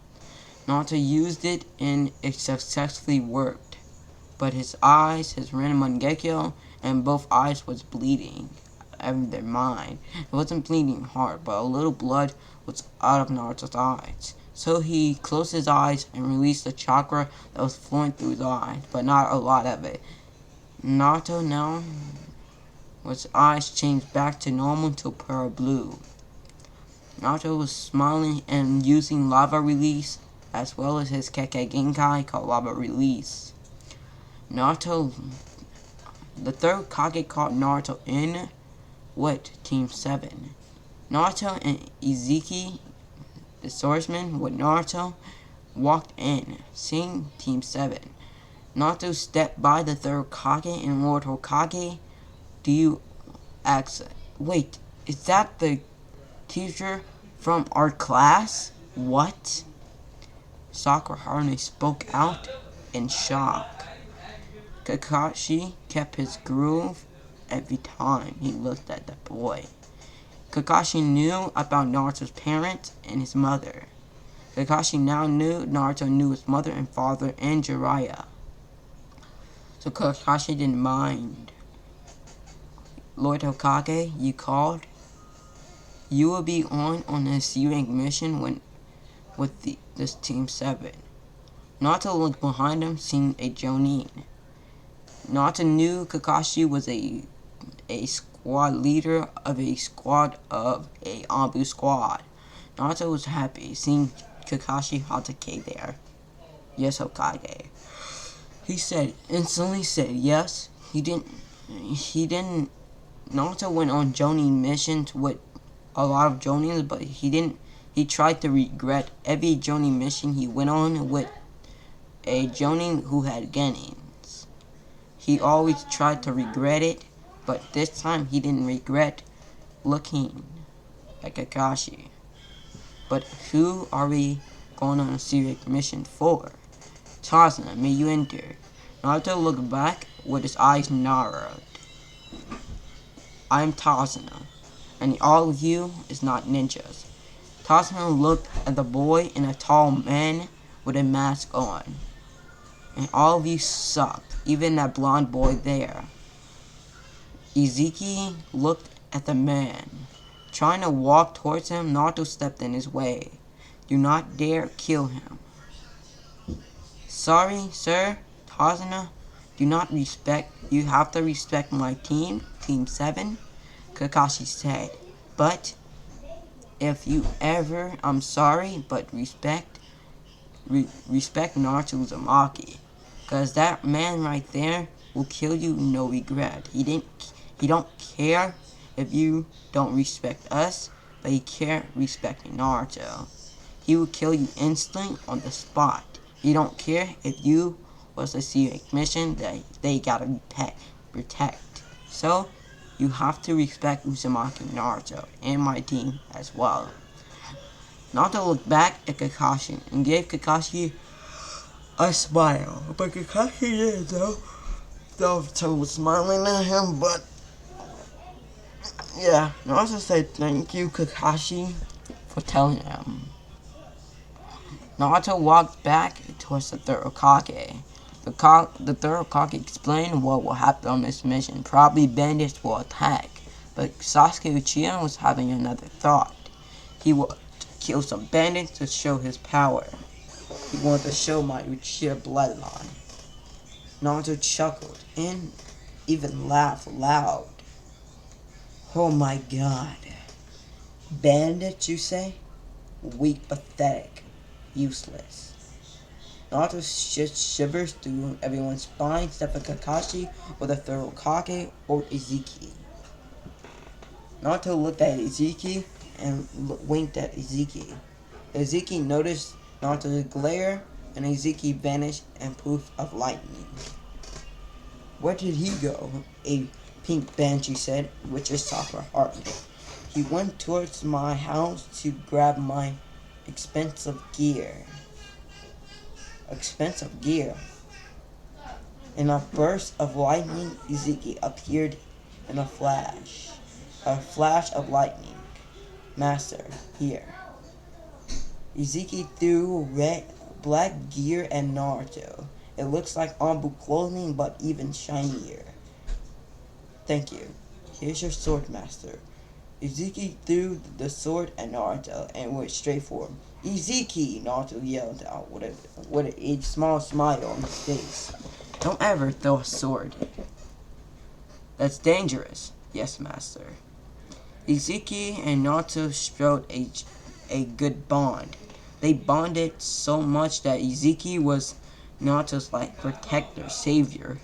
Naruto used it and it successfully worked. But his eyes, his Rinnegan, and both eyes was bleeding out of their mind. It wasn't bleeding hard, but a little blood was out of Naruto's eyes. So he closed his eyes and released the chakra that was flowing through his eyes, but not a lot of it. Naruto now, his eyes changed back to normal to pearl blue. Naruto was smiling and using lava release as well as his Kekkai Genkai called Lava Release. Naruto, the third Kage caught Naruto in with Team 7. Naruto and Iziki, the swordsman with Naruto, walked in, seeing Team 7. Naruto stepped by the third Kage and Lord Hokage. Do you ask, wait, is that the teacher from our class? What? Sakura hardly spoke out in shock. Kakashi kept his groove every time he looked at the boy. Kakashi knew about Naruto's parents and his mother. Kakashi now knew Naruto knew his mother and father and Jiraiya. So Kakashi didn't mind. Lord Hokage, you called? You will be on a C-rank mission with this Team 7. Naruto looked behind him, seeing a Jonin. Naruto knew Kakashi was a squad leader of a Anbu squad. Naruto was happy seeing Kakashi Hatake there. Yes, Hokage. He instantly said yes. He didn't. Naruto went on Jonin missions with a lot of Jonins, but he didn't. He tried to regret every Jonin mission he went on with a Jonin who had Genins. He always tried to regret it, but this time he didn't regret looking at Kakashi. But who are we going on a secret mission for? Tazuna, may you enter. Naruto looked back with his eyes narrowed. I am Tazuna, and all of you is not ninjas. Tazuna looked at the boy and a tall man with a mask on. And all of you suck, even that blonde boy there. Iziki looked at the man. Trying to walk towards him, Naruto stepped in his way. Do not dare kill him. Sorry, sir, Tazuna. You have to respect my team, Team 7, Kakashi said. But, I'm sorry, but respect Naruto Uzumaki. Because that man right there will kill you no regret. He don't care if you don't respect us, but he care respecting Naruto. He will kill you instantly on the spot. He don't care if you was a secret mission that they gotta protect. So, you have to respect Uzumaki Naruto and my team as well. Naruto looked back at Kakashi and gave Kakashi a smile. But Kakashi didn't though. Naruto was smiling at him, but yeah, Naruto said thank you, Kakashi, for telling him. Naruto walked back towards the third Hokage. The third Hokage explained what will happen on this mission. Probably bandits will attack, but Sasuke Uchiha was having another thought. He would kill some bandits to show his power. He wanted to show my Uchiha bloodline. Naruto chuckled and even laughed loud. Oh my god. Bandits, you say? Weak, pathetic, useless. Naruto just shivers through everyone's spine, except for Kakashi or the third Hokage or Iziki. Naruto looked at Iziki and winked at Iziki. Iziki noticed Naruto's glare, and Iziki vanished in poof of lightning. Where did he go? A pink banshee said, which is Sakura Heart. He went towards my house to grab my expensive gear. Expensive gear. In a burst of lightning, Iziki appeared in a flash. A flash of lightning. Master, here. Iziki threw black gear at Naruto. It looks like Anbu clothing, but even shinier. Thank you. Here's your sword, Master. Iziki threw the sword at Naruto and went straight for him. Iziki! Naruto yelled out with a small smile on his face. Don't ever throw a sword. That's dangerous. Yes, Master. Iziki and Naruto strode a good bond. They bonded so much that Iziki was Naruto's like protector, savior,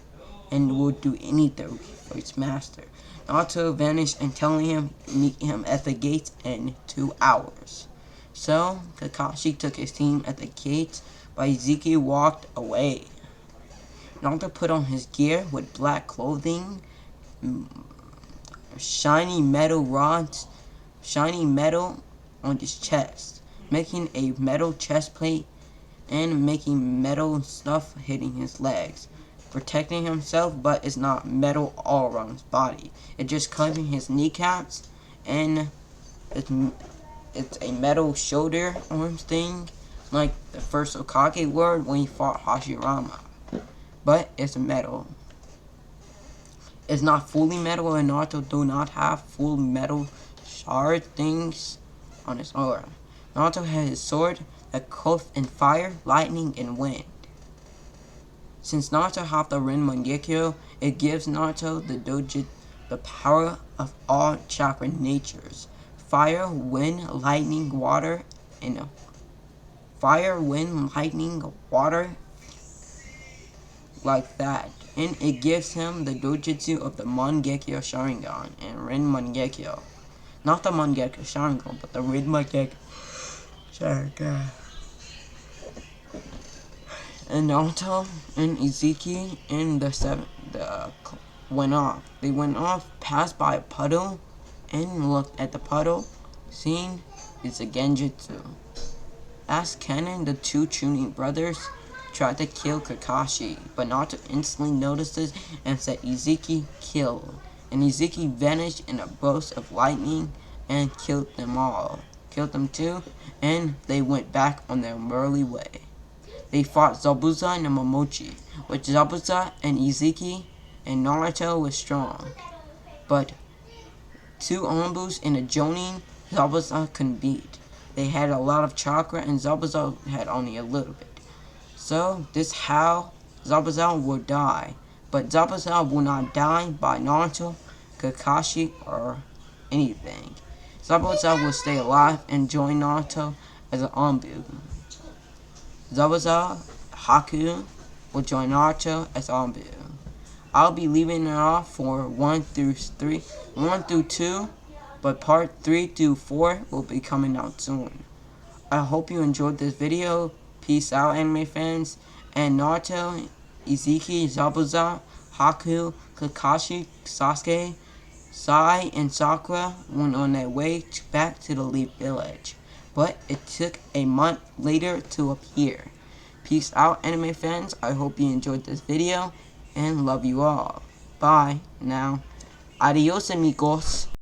and would do anything for his master. Naruto vanished and telling him meet him at the gates in 2 hours. So Kakashi took his team at the gates, but Iziki walked away. Naruto put on his gear with black clothing, shiny metal rods, shiny metal on his chest, making a metal chest plate and making metal stuff hitting his legs, protecting himself, but it's not metal all around his body. It's just covering his kneecaps, and it's a metal shoulder arms thing, like the first Hokage word when he fought Hashirama. But it's metal. It's not fully metal, and Naruto do not have full metal shard things on his aura. Naruto has his sword that coats in fire, lightning, and wind. Since Naruto has the Rin Mangekyo, it gives Naruto the power of all chakra natures. Fire, wind, lightning, water, and fire, wind, lightning, water, like that. And it gives him the Dojutsu of the Mangekyo Sharingan and Rin Mangekyo. Not the Mangekyo Sharingan, but the Rin Mangekyo Sharingan. And Naruto and Iziki and went off. They went off, passed by a puddle, and looked at the puddle, seeing it's a Genjutsu. As canon, the 2 Chunin brothers tried to kill Kakashi, but Naruto instantly notices and said Iziki kill. And Iziki vanished in a burst of lightning and killed them all. Killed them too, and they went back on their merry way. They fought Zabuza and Momochi, which Zabuza and Iziki and Naruto was strong. But 2 Anbus and a Jonin, Zabuza couldn't beat. They had a lot of chakra and Zabuza had only a little bit. So this how Zabuza will die. But Zabuza will not die by Naruto, Kakashi, or anything. Zabuza will stay alive and join Naruto as an Anbu. Zabuza, Haku, will join Naruto as Anbu. I'll be leaving it off for 1 through 2, but part 3 through 4 will be coming out soon. I hope you enjoyed this video. Peace out, anime fans. And Naruto, Iziki, Zabuza, Haku, Kakashi, Sasuke, Sai, and Sakura went on their way back to the Leaf Village, but it took a month later to appear. Peace out, anime fans. I hope you enjoyed this video and love you all. Bye now. Adios, amigos.